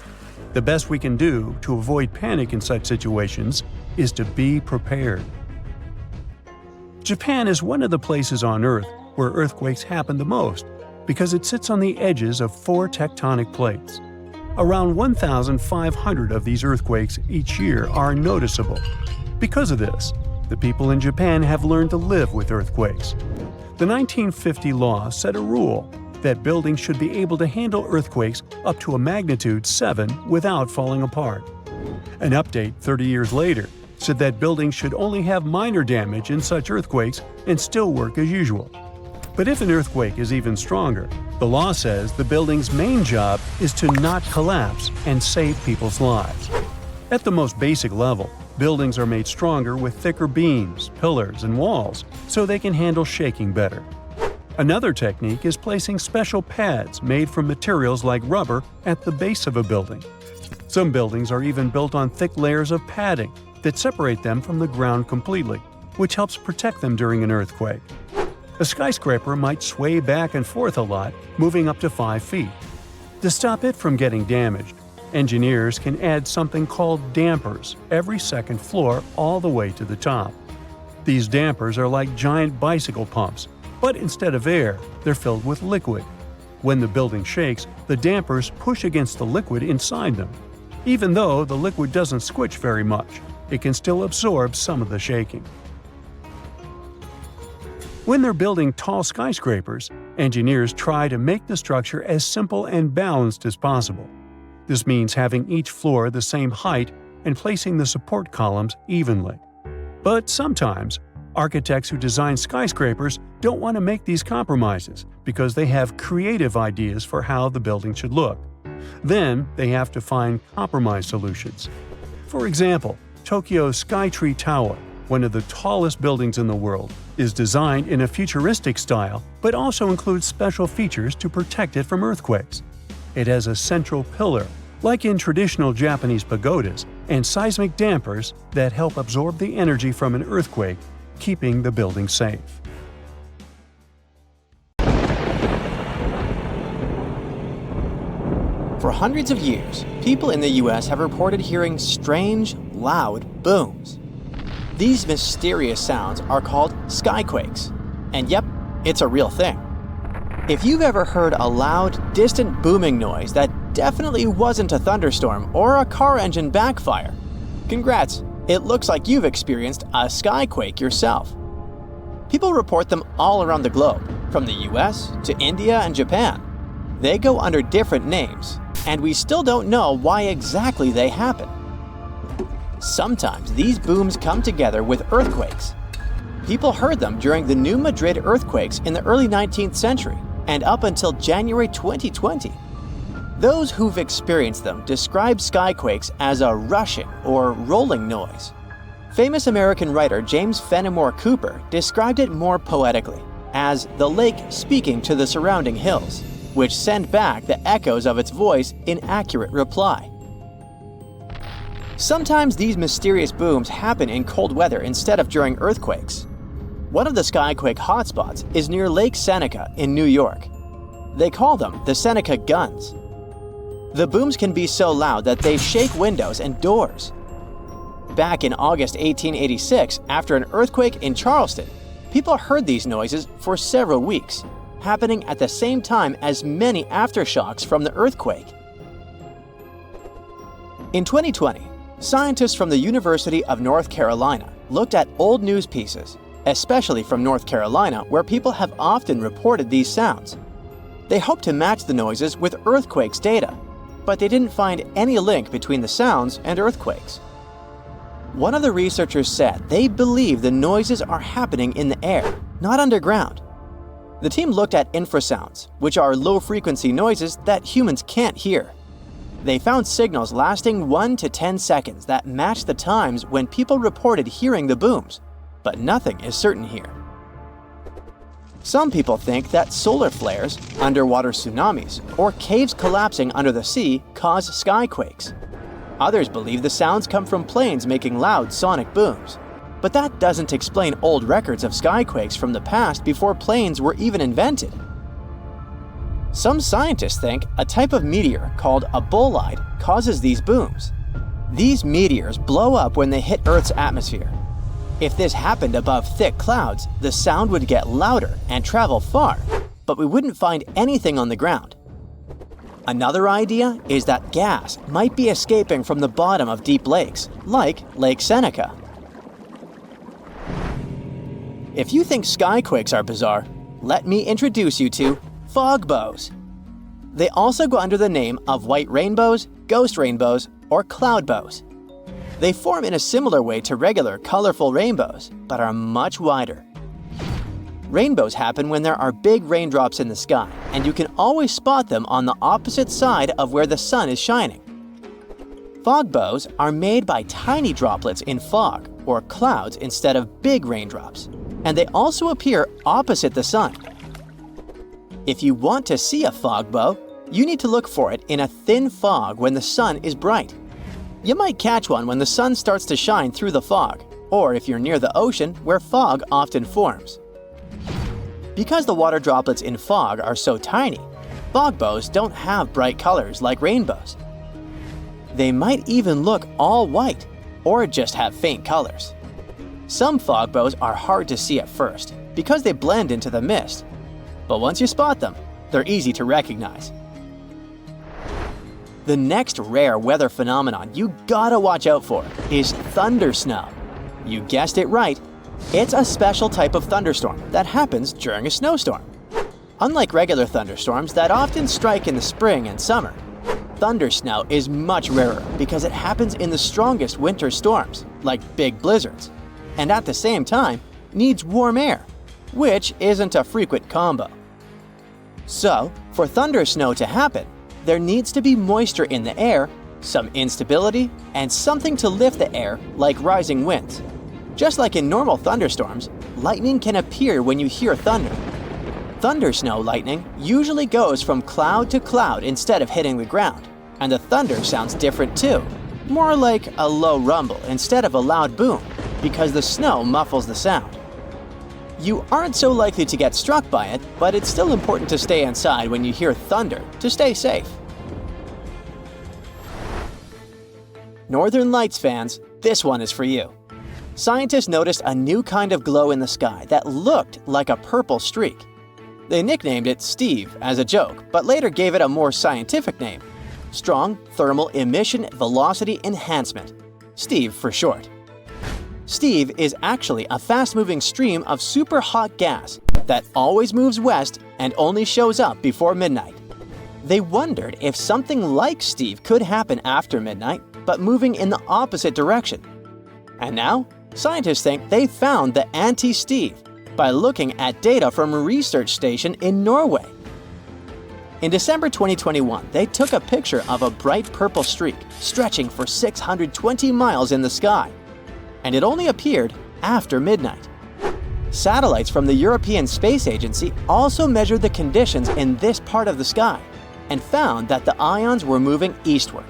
The best we can do to avoid panic in such situations is to be prepared. Japan is one of the places on Earth where earthquakes happen the most because it sits on the edges of 4 tectonic plates. Around 1,500 of these earthquakes each year are noticeable. Because of this, the people in Japan have learned to live with earthquakes. The 1950 law set a rule that buildings should be able to handle earthquakes up to a magnitude 7 without falling apart. An update 30 years later said that buildings should only have minor damage in such earthquakes and still work as usual. But if an earthquake is even stronger, the law says the building's main job is to not collapse and save people's lives. At the most basic level, buildings are made stronger with thicker beams, pillars, and walls so they can handle shaking better. Another technique is placing special pads made from materials like rubber at the base of a building. Some buildings are even built on thick layers of padding that separate them from the ground completely, which helps protect them during an earthquake. A skyscraper might sway back and forth a lot, moving up to 5 feet. To stop it from getting damaged, engineers can add something called dampers every second floor all the way to the top. These dampers are like giant bicycle pumps, but instead of air, they're filled with liquid. When the building shakes, the dampers push against the liquid inside them. Even though the liquid doesn't squitch very much, it can still absorb some of the shaking. When they're building tall skyscrapers, engineers try to make the structure as simple and balanced as possible. This means having each floor the same height and placing the support columns evenly. But sometimes, architects who design skyscrapers don't want to make these compromises because they have creative ideas for how the building should look. Then they have to find compromise solutions. For example, Tokyo's Skytree Tower, one of the tallest buildings in the world, is designed in a futuristic style but also includes special features to protect it from earthquakes. It has a central pillar, like in traditional Japanese pagodas, and seismic dampers that help absorb the energy from an earthquake, keeping the building safe. For hundreds of years, people in the US have reported hearing strange, loud booms. These mysterious sounds are called skyquakes. And yep, it's a real thing. If you've ever heard a loud, distant booming noise that definitely wasn't a thunderstorm or a car engine backfire, congrats, it looks like you've experienced a skyquake yourself. People report them all around the globe, from the US to India and Japan. They go under different names, and we still don't know why exactly they happen. Sometimes these booms come together with earthquakes. People heard them during the New Madrid earthquakes in the early 19th century and up until January 2020. Those who've experienced them describe skyquakes as a rushing or rolling noise. Famous American writer James Fenimore Cooper described it more poetically as the lake speaking to the surrounding hills, which send back the echoes of its voice in accurate reply. Sometimes these mysterious booms happen in cold weather instead of during earthquakes. One of the skyquake hotspots is near Lake Seneca in New York. They call them the Seneca guns. The booms can be so loud that they shake windows and doors. Back in August 1886, after an earthquake in Charleston, people heard these noises for several weeks, happening at the same time as many aftershocks from the earthquake. In 2020, scientists from the University of North Carolina looked at old news pieces, especially from North Carolina, where people have often reported these sounds. They hoped to match the noises with earthquakes data, but they didn't find any link between the sounds and earthquakes. One of the researchers said they believe the noises are happening in the air, not underground. The team looked at infrasounds, which are low-frequency noises that humans can't hear. They found signals lasting 1 to 10 seconds that matched the times when people reported hearing the booms, but nothing is certain here. Some people think that solar flares, underwater tsunamis, or caves collapsing under the sea cause skyquakes. Others believe the sounds come from planes making loud sonic booms. But that doesn't explain old records of skyquakes from the past before planes were even invented. Some scientists think a type of meteor called a bolide causes these booms. These meteors blow up when they hit Earth's atmosphere. If this happened above thick clouds, the sound would get louder and travel far, but we wouldn't find anything on the ground. Another idea is that gas might be escaping from the bottom of deep lakes, like Lake Seneca. If you think skyquakes are bizarre, let me introduce you to fog bows. They also go under the name of white rainbows, ghost rainbows, or cloud bows. They form in a similar way to regular colorful rainbows, but are much wider. Rainbows happen when there are big raindrops in the sky, and you can always spot them on the opposite side of where the sun is shining. Fog bows are made by tiny droplets in fog, or clouds, instead of big raindrops, and they also appear opposite the sun. If you want to see a fog bow, you need to look for it in a thin fog when the sun is bright. You might catch one when the sun starts to shine through the fog, or if you're near the ocean where fog often forms. Because the water droplets in fog are so tiny, fog bows don't have bright colors like rainbows. They might even look all white, or just have faint colors. Some fog bows are hard to see at first because they blend into the mist, but once you spot them, they're easy to recognize. The next rare weather phenomenon you gotta watch out for is thundersnow. You guessed it right, it's a special type of thunderstorm that happens during a snowstorm. Unlike regular thunderstorms that often strike in the spring and summer, thundersnow is much rarer because it happens in the strongest winter storms, like big blizzards, and at the same time needs warm air, which isn't a frequent combo. So, for thundersnow to happen, there needs to be moisture in the air, some instability, and something to lift the air like rising winds. Just like in normal thunderstorms, lightning can appear when you hear thunder. Thundersnow lightning usually goes from cloud to cloud instead of hitting the ground, and the thunder sounds different too, more like a low rumble instead of a loud boom, because the snow muffles the sound. You aren't so likely to get struck by it, but it's still important to stay inside when you hear thunder to stay safe. Northern Lights fans, this one is for you. Scientists noticed a new kind of glow in the sky that looked like a purple streak. They nicknamed it Steve as a joke, but later gave it a more scientific name: Strong Thermal Emission Velocity Enhancement, Steve for short. Steve is actually a fast-moving stream of super hot gas that always moves west and only shows up before midnight. They wondered if something like Steve could happen after midnight, but moving in the opposite direction. And now, scientists think they found the anti-Steve by looking at data from a research station in Norway. In December 2021, they took a picture of a bright purple streak stretching for 620 miles in the sky, and it only appeared after midnight. Satellites from the European Space Agency also measured the conditions in this part of the sky and found that the ions were moving eastward.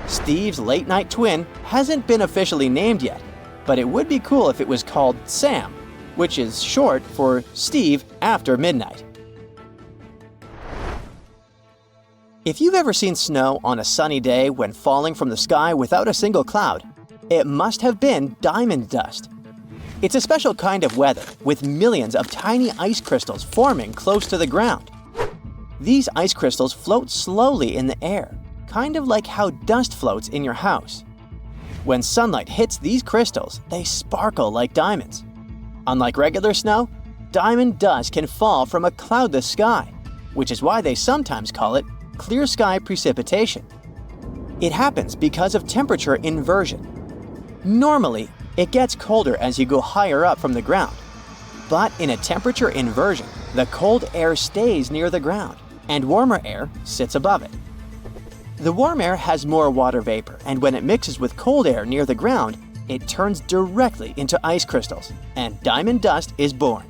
Steve's late-night twin hasn't been officially named yet, but it would be cool if it was called SAM, which is short for Steve after midnight. If you've ever seen snow on a sunny day when falling from the sky without a single cloud, it must have been diamond dust. It's a special kind of weather with millions of tiny ice crystals forming close to the ground. These ice crystals float slowly in the air, kind of like how dust floats in your house. When sunlight hits these crystals, they sparkle like diamonds. Unlike regular snow, diamond dust can fall from a cloudless sky, which is why they sometimes call it clear sky precipitation. It happens because of temperature inversion. Normally, it gets colder as you go higher up from the ground. But in a temperature inversion, the cold air stays near the ground, and warmer air sits above it. The warm air has more water vapor, and when it mixes with cold air near the ground, it turns directly into ice crystals, and diamond dust is born.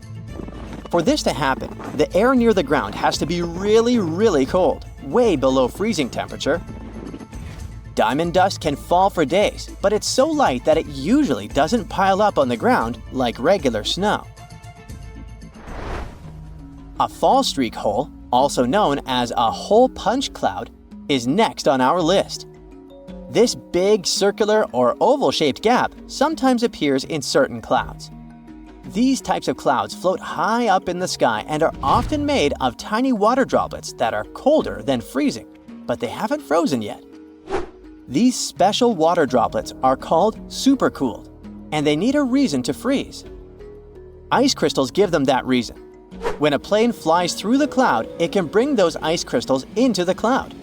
For this to happen, the air near the ground has to be really, really cold, way below freezing temperature. Diamond dust can fall for days, but it's so light that it usually doesn't pile up on the ground like regular snow. A fall streak hole, also known as a hole punch cloud, is next on our list. This big circular or oval-shaped gap sometimes appears in certain clouds. These types of clouds float high up in the sky and are often made of tiny water droplets that are colder than freezing, but they haven't frozen yet. These special water droplets are called supercooled, and they need a reason to freeze. Ice crystals give them that reason. When a plane flies through the cloud, it can bring those ice crystals into the cloud.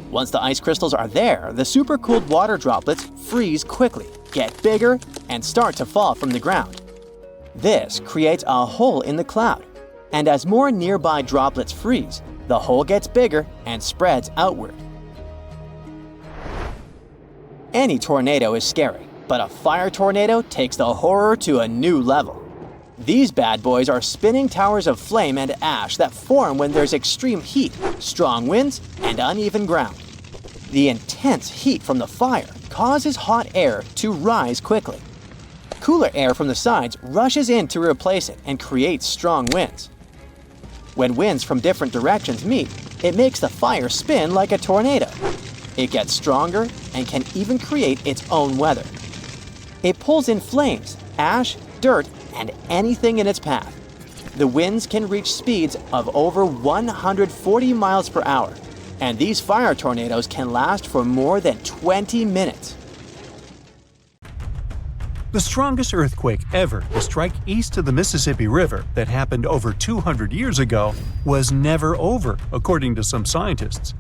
Once the ice crystals are there, the supercooled water droplets freeze quickly, get bigger, and start to fall from the ground. This creates a hole in the cloud, and as more nearby droplets freeze, the hole gets bigger and spreads outward. Any tornado is scary, but a fire tornado takes the horror to a new level. These bad boys are spinning towers of flame and ash that form when there's extreme heat, strong winds, and uneven ground. The intense heat from the fire causes hot air to rise quickly. Cooler air from the sides rushes in to replace it and creates strong winds. When winds from different directions meet, it makes the fire spin like a tornado. It gets stronger and can even create its own weather. It pulls in flames, ash, dirt, and anything in its path. The winds can reach speeds of over 140 miles per hour, And these fire tornadoes can last for more than 20 minutes. The strongest earthquake ever to strike east of the Mississippi River that happened over 200 years ago was never over, according to some scientists.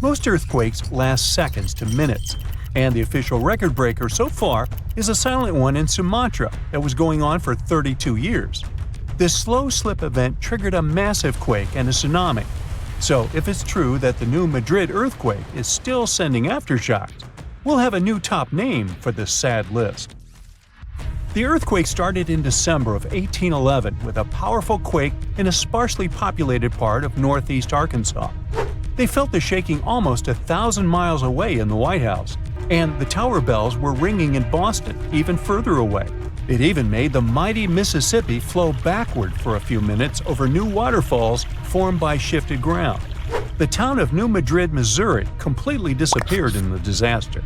Most earthquakes last seconds to minutes, and the official record breaker so far is a silent one in Sumatra that was going on for 32 years. This slow slip event triggered a massive quake and a tsunami. So if it's true that the new Madrid earthquake is still sending aftershocks, we'll have a new top name for this sad list. The earthquake started in December of 1811 with a powerful quake in a sparsely populated part of northeast Arkansas. They felt the shaking almost 1,000 miles away in the White House, and the tower bells were ringing in Boston, even further away. It even made the mighty Mississippi flow backward for a few minutes over new waterfalls formed by shifted ground. The town of New Madrid, Missouri, completely disappeared in the disaster.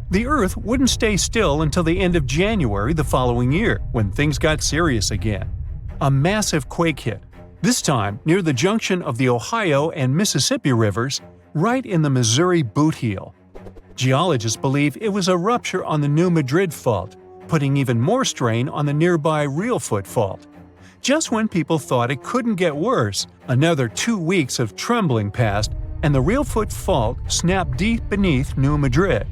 The Earth wouldn't stay still until the end of January the following year, when things got serious again. A massive quake hit, this time near the junction of the Ohio and Mississippi rivers, right in the Missouri boot heel. Geologists believe it was a rupture on the New Madrid Fault, putting even more strain on the nearby Reelfoot Fault. Just when people thought it couldn't get worse, another 2 weeks of trembling passed, and the Reelfoot Fault snapped deep beneath New Madrid.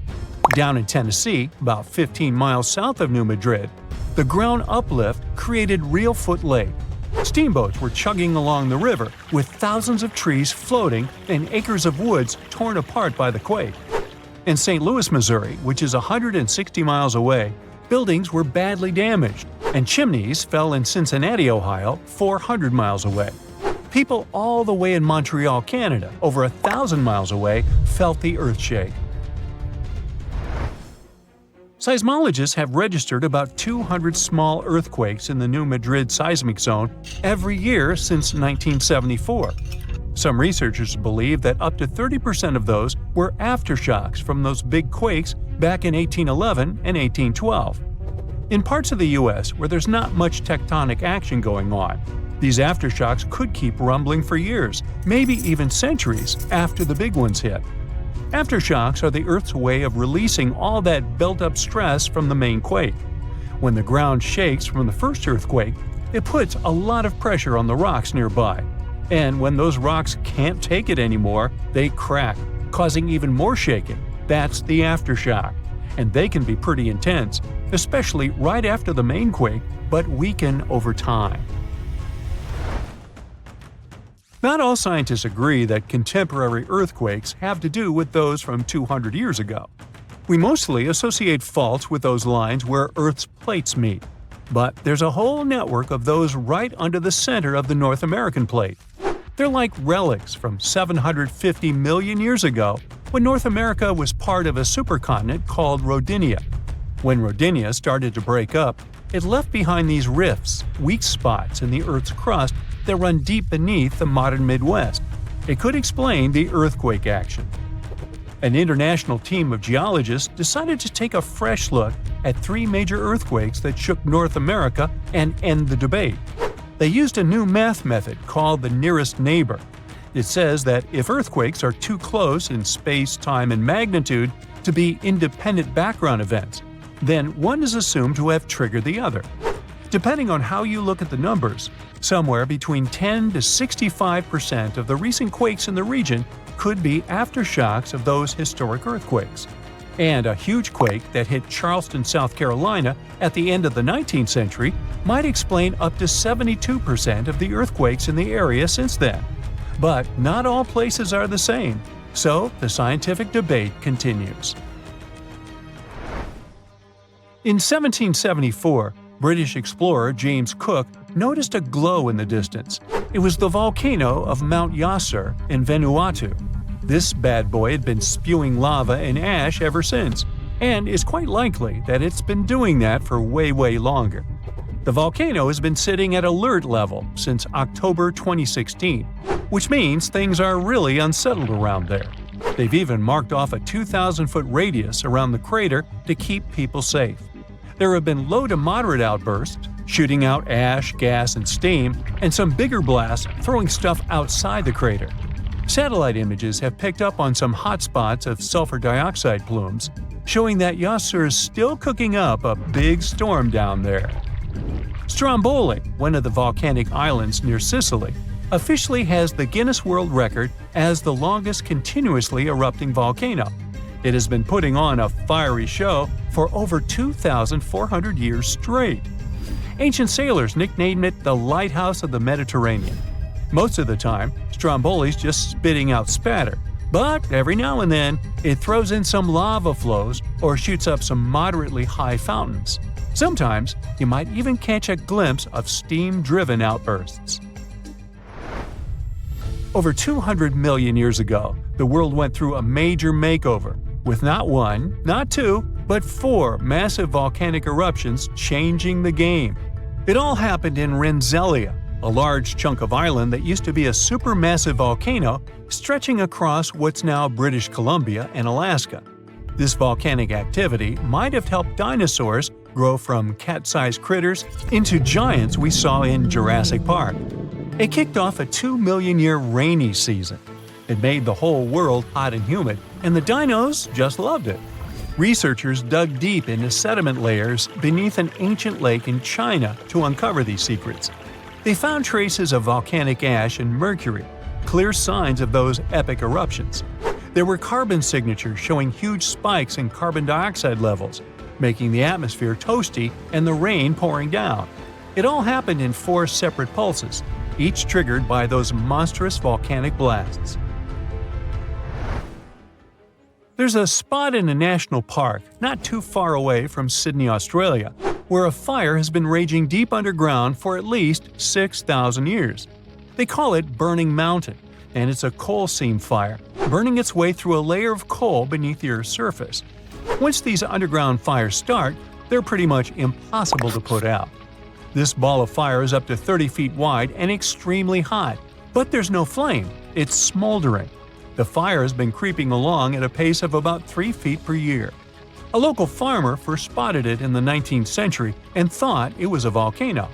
Down in Tennessee, about 15 miles south of New Madrid, the ground uplift created Reelfoot Lake. Steamboats were chugging along the river, with thousands of trees floating and acres of woods torn apart by the quake. In St. Louis, Missouri, which is 160 miles away, buildings were badly damaged, and chimneys fell in Cincinnati, Ohio, 400 miles away. People all the way in Montreal, Canada, over 1,000 miles away, felt the earthshake. Seismologists have registered about 200 small earthquakes in the New Madrid seismic zone every year since 1974. Some researchers believe that up to 30% of those were aftershocks from those big quakes back in 1811 and 1812. In parts of the U.S. where there's not much tectonic action going on, these aftershocks could keep rumbling for years, maybe even centuries, after the big ones hit. Aftershocks are the Earth's way of releasing all that built-up stress from the main quake. When the ground shakes from the first earthquake, it puts a lot of pressure on the rocks nearby. And when those rocks can't take it anymore, they crack, causing even more shaking. That's the aftershock. And they can be pretty intense, especially right after the main quake, but weaken over time. Not all scientists agree that contemporary earthquakes have to do with those from 200 years ago. We mostly associate faults with those lines where Earth's plates meet. But there's a whole network of those right under the center of the North American plate. They're like relics from 750 million years ago, when North America was part of a supercontinent called Rodinia. When Rodinia started to break up, it left behind these rifts, weak spots in the Earth's crust that run deep beneath the modern Midwest. It could explain the earthquake action. An international team of geologists decided to take a fresh look at 3 major earthquakes that shook North America and end the debate. They used a new math method called the nearest neighbor. It says that if earthquakes are too close in space, time, and magnitude to be independent background events, then one is assumed to have triggered the other. Depending on how you look at the numbers, somewhere between 10 to 65% of the recent quakes in the region could be aftershocks of those historic earthquakes. And a huge quake that hit Charleston, South Carolina at the end of the 19th century might explain up to 72% of the earthquakes in the area since then. But not all places are the same, so the scientific debate continues. In 1774, British explorer James Cook noticed a glow in the distance. It was the volcano of Mount Yasur in Vanuatu. This bad boy had been spewing lava and ash ever since, and it's quite likely that it's been doing that for way longer. The volcano has been sitting at alert level since October 2016, which means things are really unsettled around there. They've even marked off a 2,000-foot radius around the crater to keep people safe. There have been low to moderate outbursts, shooting out ash, gas, and steam, and some bigger blasts throwing stuff outside the crater. Satellite images have picked up on some hot spots of sulfur dioxide plumes, showing that Yasur is still cooking up a big storm down there. Stromboli, one of the volcanic islands near Sicily, officially has the Guinness World Record as the longest continuously erupting volcano. It has been putting on a fiery show for over 2,400 years straight. Ancient sailors nicknamed it the Lighthouse of the Mediterranean. Most of the time, Stromboli's just spitting out spatter, but every now and then it throws in some lava flows or shoots up some moderately high fountains. Sometimes you might even catch a glimpse of steam-driven outbursts. Over 200 million years ago, the world went through a major makeover, with not one, not two, but 4 massive volcanic eruptions changing the game. It all happened in Rensselaer, a large chunk of island that used to be a supermassive volcano stretching across what's now British Columbia and Alaska. This volcanic activity might have helped dinosaurs grow from cat-sized critters into giants we saw in Jurassic Park. It kicked off a 2-million-year rainy season. It made the whole world hot and humid, and the dinos just loved it. Researchers dug deep into sediment layers beneath an ancient lake in China to uncover these secrets. They found traces of volcanic ash and mercury, clear signs of those epic eruptions. There were carbon signatures showing huge spikes in carbon dioxide levels, making the atmosphere toasty and the rain pouring down. It all happened in 4 separate pulses, each triggered by those monstrous volcanic blasts. There's a spot in a national park not too far away from Sydney, Australia, where a fire has been raging deep underground for at least 6,000 years. They call it Burning Mountain, and it's a coal seam fire, burning its way through a layer of coal beneath the Earth's surface. Once these underground fires start, they're pretty much impossible to put out. This ball of fire is up to 30 feet wide and extremely hot, but there's no flame, it's smoldering. The fire has been creeping along at a pace of about 3 feet per year. A local farmer first spotted it in the 19th century and thought it was a volcano.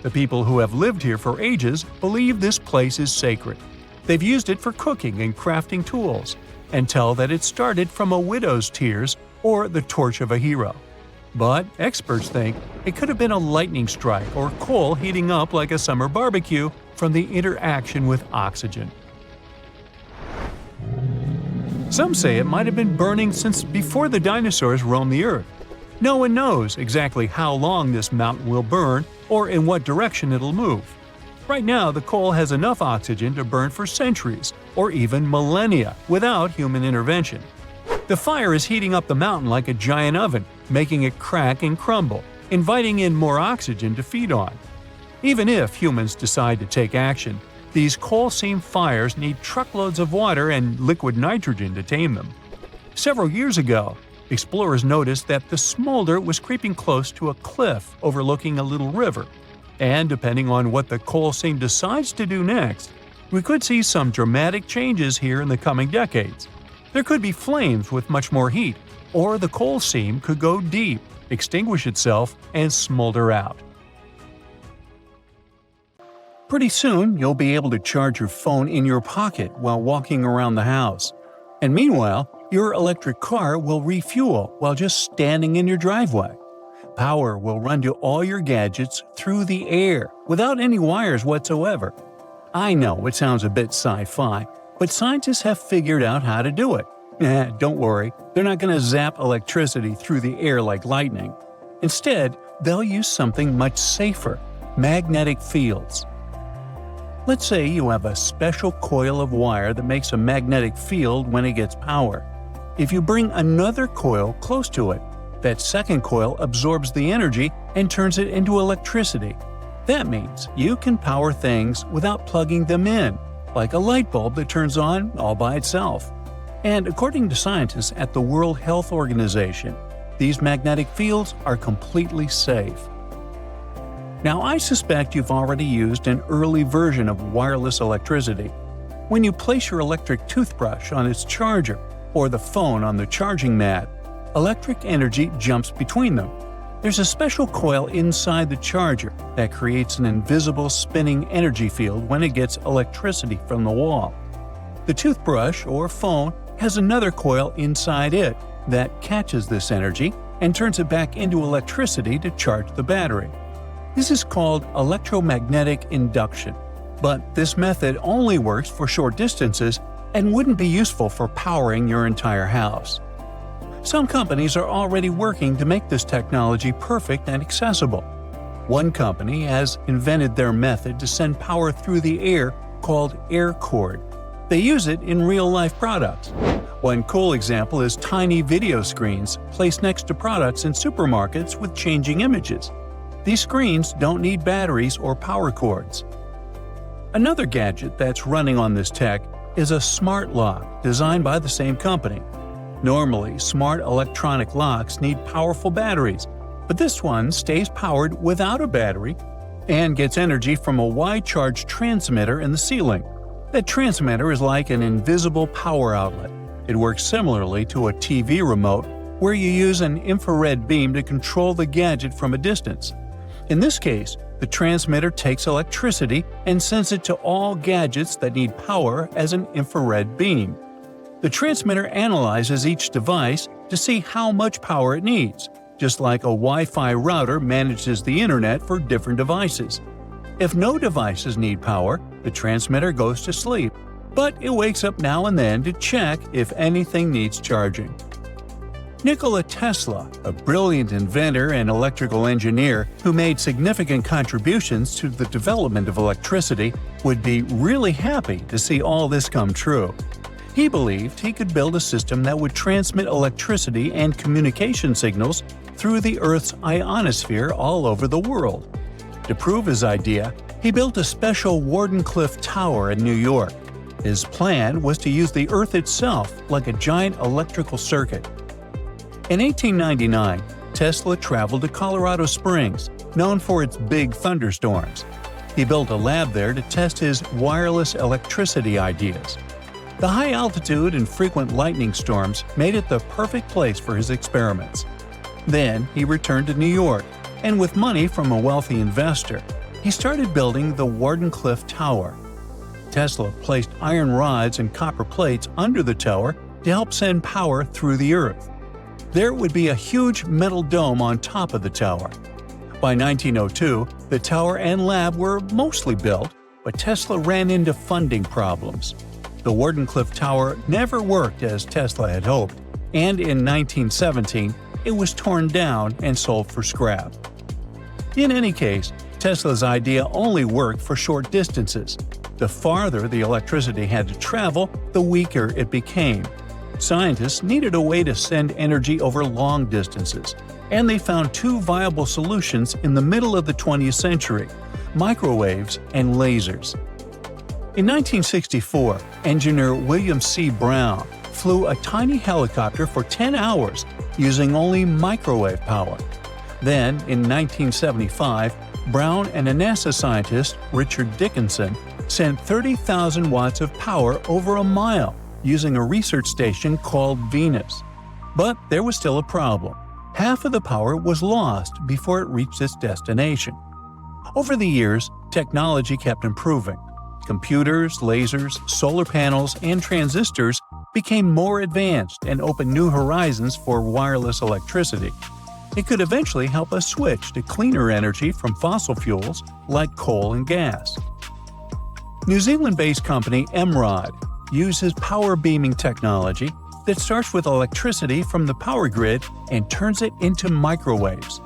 The people who have lived here for ages believe this place is sacred. They've used it for cooking and crafting tools, and tell that it started from a widow's tears or the torch of a hero. But experts think it could have been a lightning strike or coal heating up like a summer barbecue from the interaction with oxygen. Some say it might have been burning since before the dinosaurs roamed the Earth. No one knows exactly how long this mountain will burn or in what direction it'll move. Right now, the coal has enough oxygen to burn for centuries or even millennia without human intervention. The fire is heating up the mountain like a giant oven, making it crack and crumble, inviting in more oxygen to feed on. Even if humans decide to take action, these coal seam fires need truckloads of water and liquid nitrogen to tame them. Several years ago, explorers noticed that the smolder was creeping close to a cliff overlooking a little river. And depending on what the coal seam decides to do next, we could see some dramatic changes here in the coming decades. There could be flames with much more heat, or the coal seam could go deep, extinguish itself, and smolder out. Pretty soon, you'll be able to charge your phone in your pocket while walking around the house. And meanwhile, your electric car will refuel while just standing in your driveway. Power will run to all your gadgets through the air without any wires whatsoever. I know it sounds a bit sci-fi, but scientists have figured out how to do it. Don't worry, they're not going to zap electricity through the air like lightning. Instead, they'll use something much safer: magnetic fields. Let's say you have a special coil of wire that makes a magnetic field when it gets power. If you bring another coil close to it, that second coil absorbs the energy and turns it into electricity. That means you can power things without plugging them in, like a light bulb that turns on all by itself. And according to scientists at the World Health Organization, these magnetic fields are completely safe. Now, I suspect you've already used an early version of wireless electricity. When you place your electric toothbrush on its charger or the phone on the charging mat, electric energy jumps between them. There's a special coil inside the charger that creates an invisible spinning energy field when it gets electricity from the wall. The toothbrush or phone has another coil inside it that catches this energy and turns it back into electricity to charge the battery. This is called electromagnetic induction, but this method only works for short distances and wouldn't be useful for powering your entire house. Some companies are already working to make this technology perfect and accessible. One company has invented their method to send power through the air called air cord. They use it in real-life products. One cool example is tiny video screens placed next to products in supermarkets with changing images. These screens don't need batteries or power cords. Another gadget that's running on this tech is a smart lock designed by the same company. Normally, smart electronic locks need powerful batteries, but this one stays powered without a battery and gets energy from a wide-charge transmitter in the ceiling. That transmitter is like an invisible power outlet. It works similarly to a TV remote, where you use an infrared beam to control the gadget from a distance. In this case, the transmitter takes electricity and sends it to all gadgets that need power as an infrared beam. The transmitter analyzes each device to see how much power it needs, just like a Wi-Fi router manages the internet for different devices. If no devices need power, the transmitter goes to sleep, but it wakes up now and then to check if anything needs charging. Nikola Tesla, a brilliant inventor and electrical engineer who made significant contributions to the development of electricity, would be really happy to see all this come true. He believed he could build a system that would transmit electricity and communication signals through the Earth's ionosphere all over the world. To prove his idea, he built a special Wardenclyffe Tower in New York. His plan was to use the Earth itself like a giant electrical circuit. In 1899, Tesla traveled to Colorado Springs, known for its big thunderstorms. He built a lab there to test his wireless electricity ideas. The high altitude and frequent lightning storms made it the perfect place for his experiments. Then he returned to New York, and with money from a wealthy investor, he started building the Wardenclyffe Tower. Tesla placed iron rods and copper plates under the tower to help send power through the Earth. There would be a huge metal dome on top of the tower. By 1902, the tower and lab were mostly built, but Tesla ran into funding problems. The Wardenclyffe Tower never worked as Tesla had hoped, and in 1917, it was torn down and sold for scrap. In any case, Tesla's idea only worked for short distances. The farther the electricity had to travel, the weaker it became. Scientists needed a way to send energy over long distances, and they found two viable solutions in the middle of the 20th century: microwaves and lasers. In 1964, engineer William C. Brown flew a tiny helicopter for 10 hours using only microwave power. Then, in 1975, Brown and a NASA scientist, Richard Dickinson, sent 30,000 watts of power over a mile using a research station called Venus. But there was still a problem. Half of the power was lost before it reached its destination. Over the years, technology kept improving. Computers, lasers, solar panels, and transistors became more advanced and opened new horizons for wireless electricity. It could eventually help us switch to cleaner energy from fossil fuels like coal and gas. New Zealand-based company Emrod uses power beaming technology that starts with electricity from the power grid and turns it into microwaves.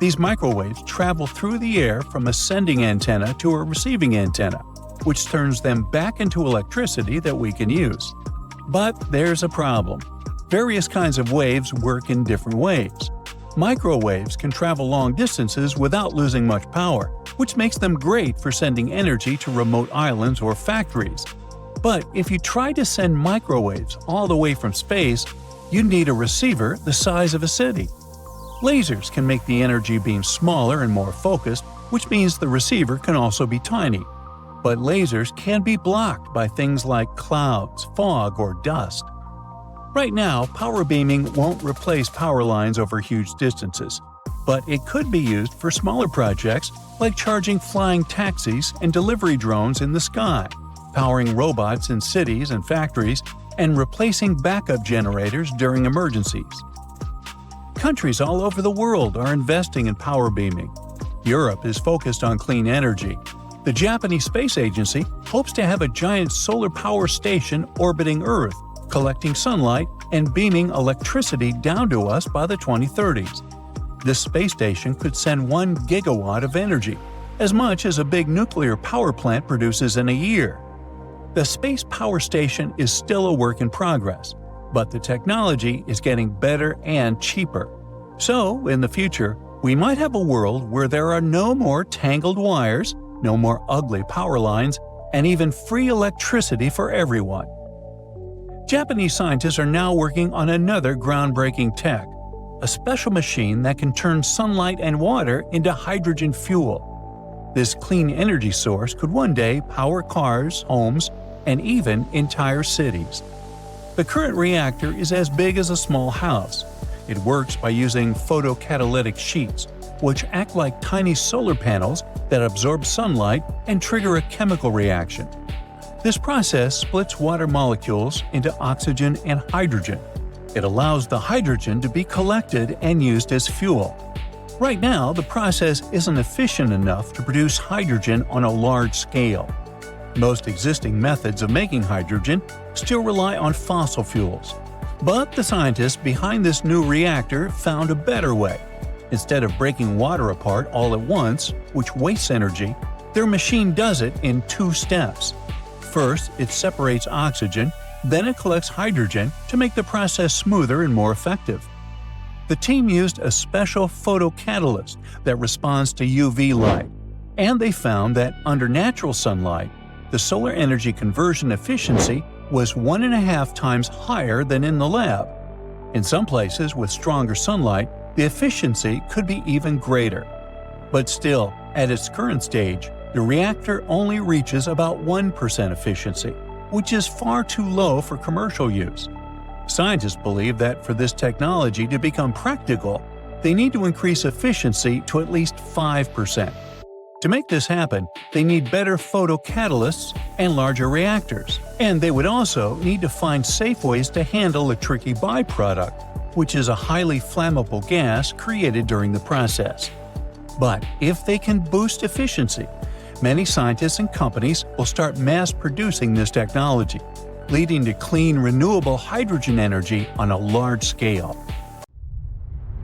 These microwaves travel through the air from a sending antenna to a receiving antenna, which turns them back into electricity that we can use. But there's a problem. Various kinds of waves work in different ways. Microwaves can travel long distances without losing much power, which makes them great for sending energy to remote islands or factories. But if you try to send microwaves all the way from space, you'd need a receiver the size of a city. Lasers can make the energy beam smaller and more focused, which means the receiver can also be tiny. But lasers can be blocked by things like clouds, fog, or dust. Right now, power beaming won't replace power lines over huge distances. but it could be used for smaller projects like charging flying taxis and delivery drones in the sky, powering robots in cities and factories, and replacing backup generators during emergencies. Countries all over the world are investing in power beaming. Europe is focused on clean energy. The Japanese Space Agency hopes to have a giant solar power station orbiting Earth, collecting sunlight and beaming electricity down to us by the 2030s. This space station could send 1 gigawatt of energy, as much as a big nuclear power plant produces in a year. The space power station is still a work in progress, but the technology is getting better and cheaper. So, in the future, we might have a world where there are no more tangled wires, no more ugly power lines, and even free electricity for everyone. Japanese scientists are now working on another groundbreaking tech, a special machine that can turn sunlight and water into hydrogen fuel. This clean energy source could one day power cars, homes, and even entire cities. The current reactor is as big as a small house. It works by using photocatalytic sheets, which act like tiny solar panels that absorb sunlight and trigger a chemical reaction. This process splits water molecules into oxygen and hydrogen. It allows the hydrogen to be collected and used as fuel. Right now, the process isn't efficient enough to produce hydrogen on a large scale. Most existing methods of making hydrogen still rely on fossil fuels. But the scientists behind this new reactor found a better way. Instead of breaking water apart all at once, which wastes energy, their machine does it in 2 steps. First, it separates oxygen, then it collects hydrogen to make the process smoother and more effective. The team used a special photocatalyst that responds to UV light, and they found that under natural sunlight, the solar energy conversion efficiency was 1.5 times higher than in the lab. In some places with stronger sunlight, the efficiency could be even greater. But still, at its current stage, the reactor only reaches about 1% efficiency, which is far too low for commercial use. Scientists believe that for this technology to become practical, they need to increase efficiency to at least 5%. To make this happen, they need better photocatalysts and larger reactors. And they would also need to find safe ways to handle a tricky byproduct, which is a highly flammable gas created during the process. But if they can boost efficiency, many scientists and companies will start mass-producing this technology, leading to clean, renewable hydrogen energy on a large scale.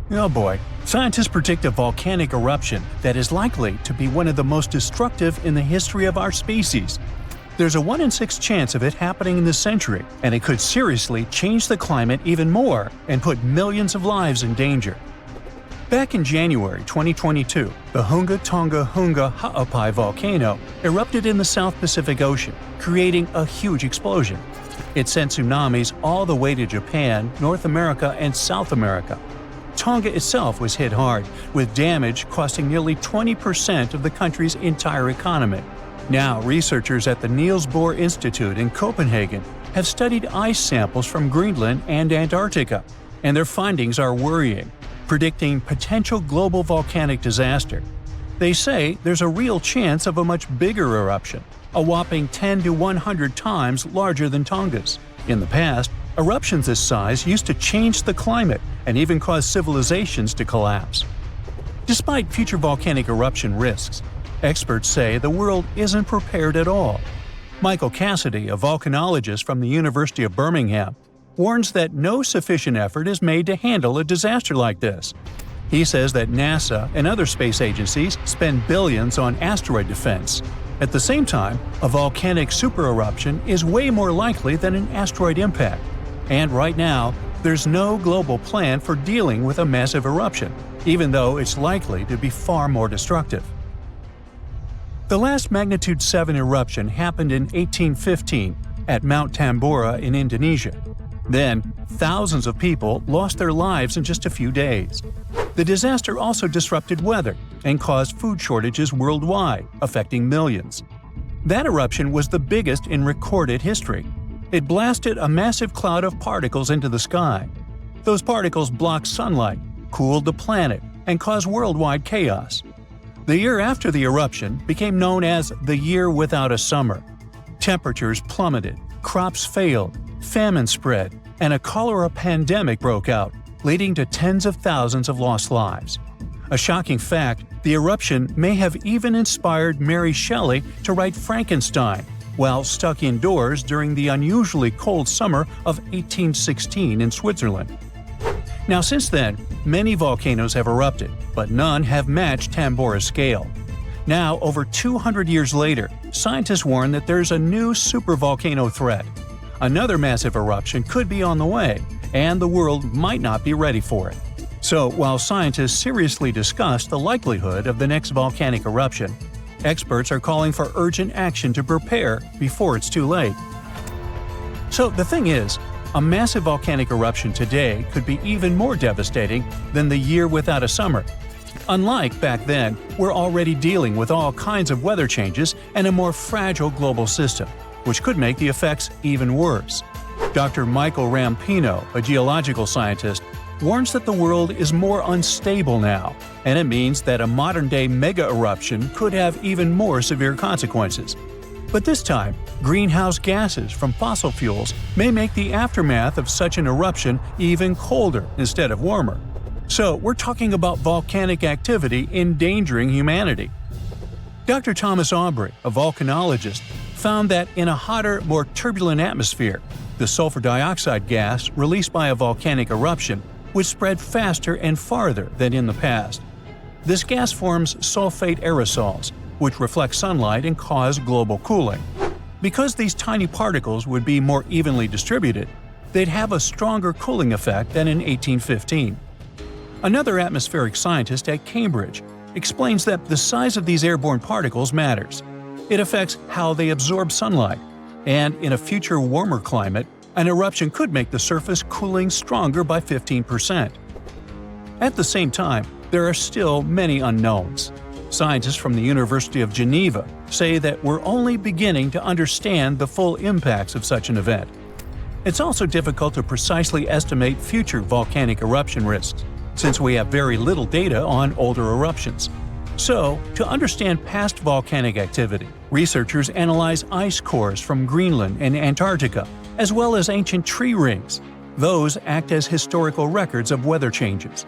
Oh boy, scientists predict a volcanic eruption that is likely to be one of the most destructive in the history of our species. There's a 1 in 6 chance of it happening in this century, and it could seriously change the climate even more and put millions of lives in danger. Back in January 2022, the Hunga Tonga Hunga Ha'apai volcano erupted in the South Pacific Ocean, creating a huge explosion. It sent tsunamis all the way to Japan, North America, and South America. Tonga itself was hit hard, with damage costing nearly 20% of the country's entire economy. Now, researchers at the Niels Bohr Institute in Copenhagen have studied ice samples from Greenland and Antarctica, and their findings are worrying, predicting potential global volcanic disaster. They say there's a real chance of a much bigger eruption, a whopping 10 to 100 times larger than Tonga's. In the past, eruptions this size used to change the climate and even cause civilizations to collapse. Despite future volcanic eruption risks, experts say the world isn't prepared at all. Michael Cascadia, a volcanologist from the University of Birmingham, warns that no sufficient effort is made to handle a disaster like this. He says that NASA and other space agencies spend billions on asteroid defense. At the same time, a volcanic supereruption is way more likely than an asteroid impact. And right now, there's no global plan for dealing with a massive eruption, even though it's likely to be far more destructive. The last magnitude 7 eruption happened in 1815 at Mount Tambora in Indonesia. Then, thousands of people lost their lives in just a few days. The disaster also disrupted weather and caused food shortages worldwide, affecting millions. That eruption was the biggest in recorded history. It blasted a massive cloud of particles into the sky. Those particles blocked sunlight, cooled the planet, and cause worldwide chaos. The year after the eruption became known as the year without a summer. Temperatures plummeted, crops failed, famine spread, and a cholera pandemic broke out, leading to tens of thousands of lost lives. A shocking fact, the eruption may have even inspired Mary Shelley to write Frankenstein while stuck indoors during the unusually cold summer of 1816 in Switzerland. Now, since then, many volcanoes have erupted, but none have matched Tambora's scale. Now, over 200 years later, scientists warn that there's a new supervolcano threat. Another massive eruption could be on the way, and the world might not be ready for it. So, while scientists seriously discuss the likelihood of the next volcanic eruption, experts are calling for urgent action to prepare before it's too late. So, the thing is, a massive volcanic eruption today could be even more devastating than the year without a summer. Unlike back then, we're already dealing with all kinds of weather changes and a more fragile global system, which could make the effects even worse. Dr. Michael Rampino, a geological scientist, warns that the world is more unstable now, and it means that a modern-day mega-eruption could have even more severe consequences. But this time, greenhouse gases from fossil fuels may make the aftermath of such an eruption even colder instead of warmer. So we're talking about volcanic activity endangering humanity. Dr. Thomas Aubrey, a volcanologist, found that in a hotter, more turbulent atmosphere, the sulfur dioxide gas released by a volcanic eruption would spread faster and farther than in the past. This gas forms sulfate aerosols, which reflect sunlight and cause global cooling. Because these tiny particles would be more evenly distributed, they'd have a stronger cooling effect than in 1815. Another atmospheric scientist at Cambridge explains that the size of these airborne particles matters. It affects how they absorb sunlight, and in a future warmer climate, an eruption could make the surface cooling stronger by 15%. At the same time, there are still many unknowns. Scientists from the University of Geneva say that we're only beginning to understand the full impacts of such an event. It's also difficult to precisely estimate future volcanic eruption risks, since we have very little data on older eruptions. So, to understand past volcanic activity, researchers analyze ice cores from Greenland and Antarctica, as well as ancient tree rings. Those act as historical records of weather changes.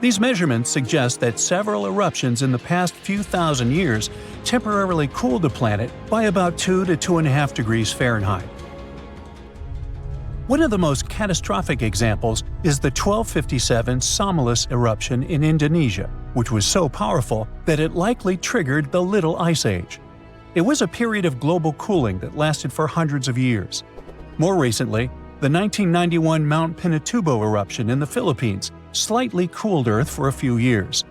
These measurements suggest that several eruptions in the past few thousand years temporarily cooled the planet by about 2 to 2.5 degrees Fahrenheit. One of the most catastrophic examples is the 1257 Somalus eruption in Indonesia, which was so powerful that it likely triggered the Little Ice Age. It was a period of global cooling that lasted for hundreds of years. More recently, the 1991 Mount Pinatubo eruption in the Philippines slightly cooled Earth for a few years.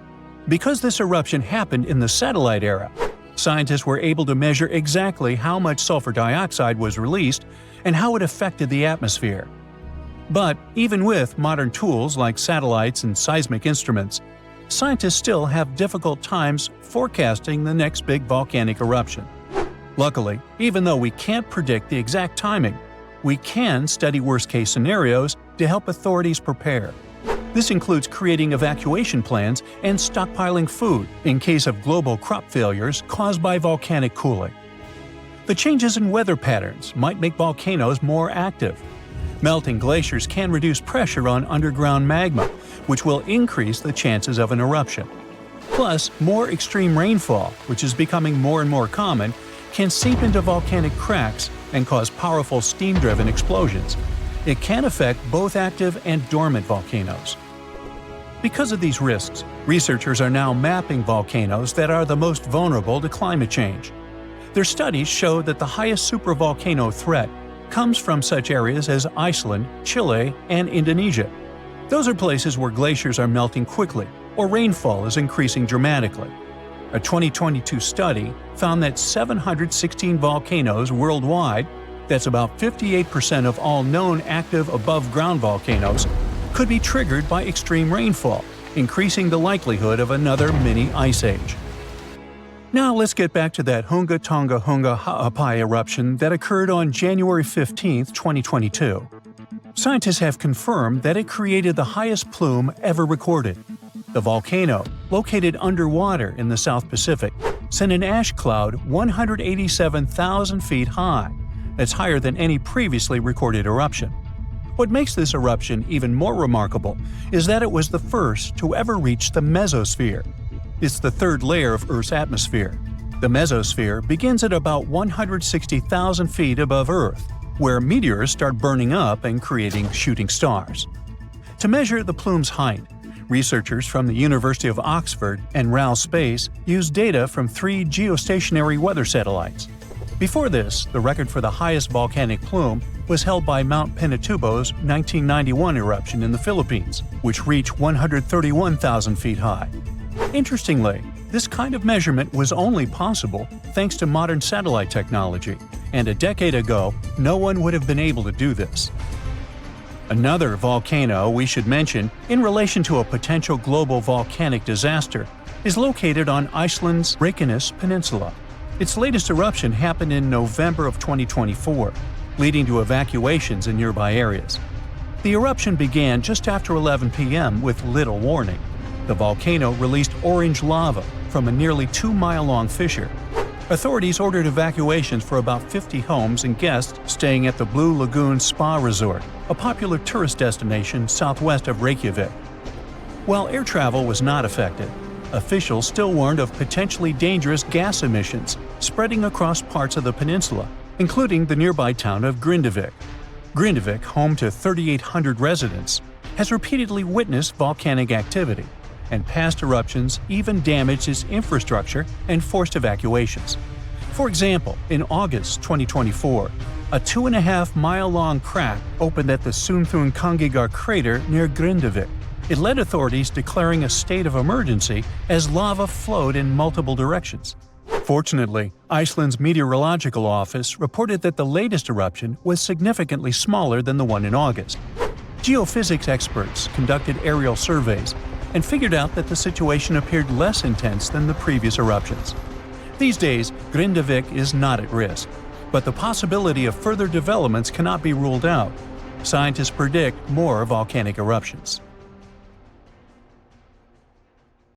Because this eruption happened in the satellite era, scientists were able to measure exactly how much sulfur dioxide was released and how it affected the atmosphere. But even with modern tools like satellites and seismic instruments, scientists still have difficult times forecasting the next big volcanic eruption. Luckily, even though we can't predict the exact timing, we can study worst-case scenarios to help authorities prepare. This includes creating evacuation plans and stockpiling food in case of global crop failures caused by volcanic cooling. The changes in weather patterns might make volcanoes more active. Melting glaciers can reduce pressure on underground magma, which will increase the chances of an eruption. Plus, more extreme rainfall, which is becoming more and more common, can seep into volcanic cracks and cause powerful steam-driven explosions. It can affect both active and dormant volcanoes. Because of these risks, researchers are now mapping volcanoes that are the most vulnerable to climate change. Their studies show that the highest supervolcano threat comes from such areas as Iceland, Chile, and Indonesia. Those are places where glaciers are melting quickly or rainfall is increasing dramatically. A 2022 study found that 716 volcanoes worldwide, that's about 58% of all known active above-ground volcanoes, could be triggered by extreme rainfall, increasing the likelihood of another mini ice age. Now let's get back to that Hunga Tonga Hunga Ha'apai eruption that occurred on January 15, 2022. Scientists have confirmed that it created the highest plume ever recorded. the volcano, located underwater in the South Pacific, sent an ash cloud 187,000 feet high. That's higher than any previously recorded eruption. What makes this eruption even more remarkable is that it was the first to ever reach the mesosphere. It's the third layer of Earth's atmosphere. The mesosphere begins at about 160,000 feet above Earth, where meteors start burning up and creating shooting stars. To measure the plume's height, researchers from the University of Oxford and RAL Space used data from 3 geostationary weather satellites. Before this, the record for the highest volcanic plume was held by Mount Pinatubo's 1991 eruption in the Philippines, which reached 131,000 feet high. Interestingly, this kind of measurement was only possible thanks to modern satellite technology, and a decade ago, no one would have been able to do this. Another volcano we should mention in relation to a potential global volcanic disaster is located on Iceland's Reykjanes Peninsula. Its latest eruption happened in November of 2024, leading to evacuations in nearby areas. The eruption began just after 11 p.m. with little warning. The volcano released orange lava from a nearly 2-mile-long fissure. Authorities ordered evacuations for about 50 homes and guests staying at the Blue Lagoon Spa Resort, a popular tourist destination southwest of Reykjavik. While air travel was not affected, officials still warned of potentially dangerous gas emissions spreading across parts of the peninsula, including the nearby town of Grindavik. Grindavik, home to 3,800 residents, has repeatedly witnessed volcanic activity, and past eruptions even damaged its infrastructure and forced evacuations. For example, in August 2024, a 2.5-mile-long crack opened at the Sundhnúkangigar crater near Grindavik. It led authorities declaring a state of emergency as lava flowed in multiple directions. Fortunately, Iceland's meteorological office reported that the latest eruption was significantly smaller than the one in August. Geophysics experts conducted aerial surveys and figured out that the situation appeared less intense than the previous eruptions. These days, Grindavik is not at risk, but the possibility of further developments cannot be ruled out. Scientists predict more volcanic eruptions.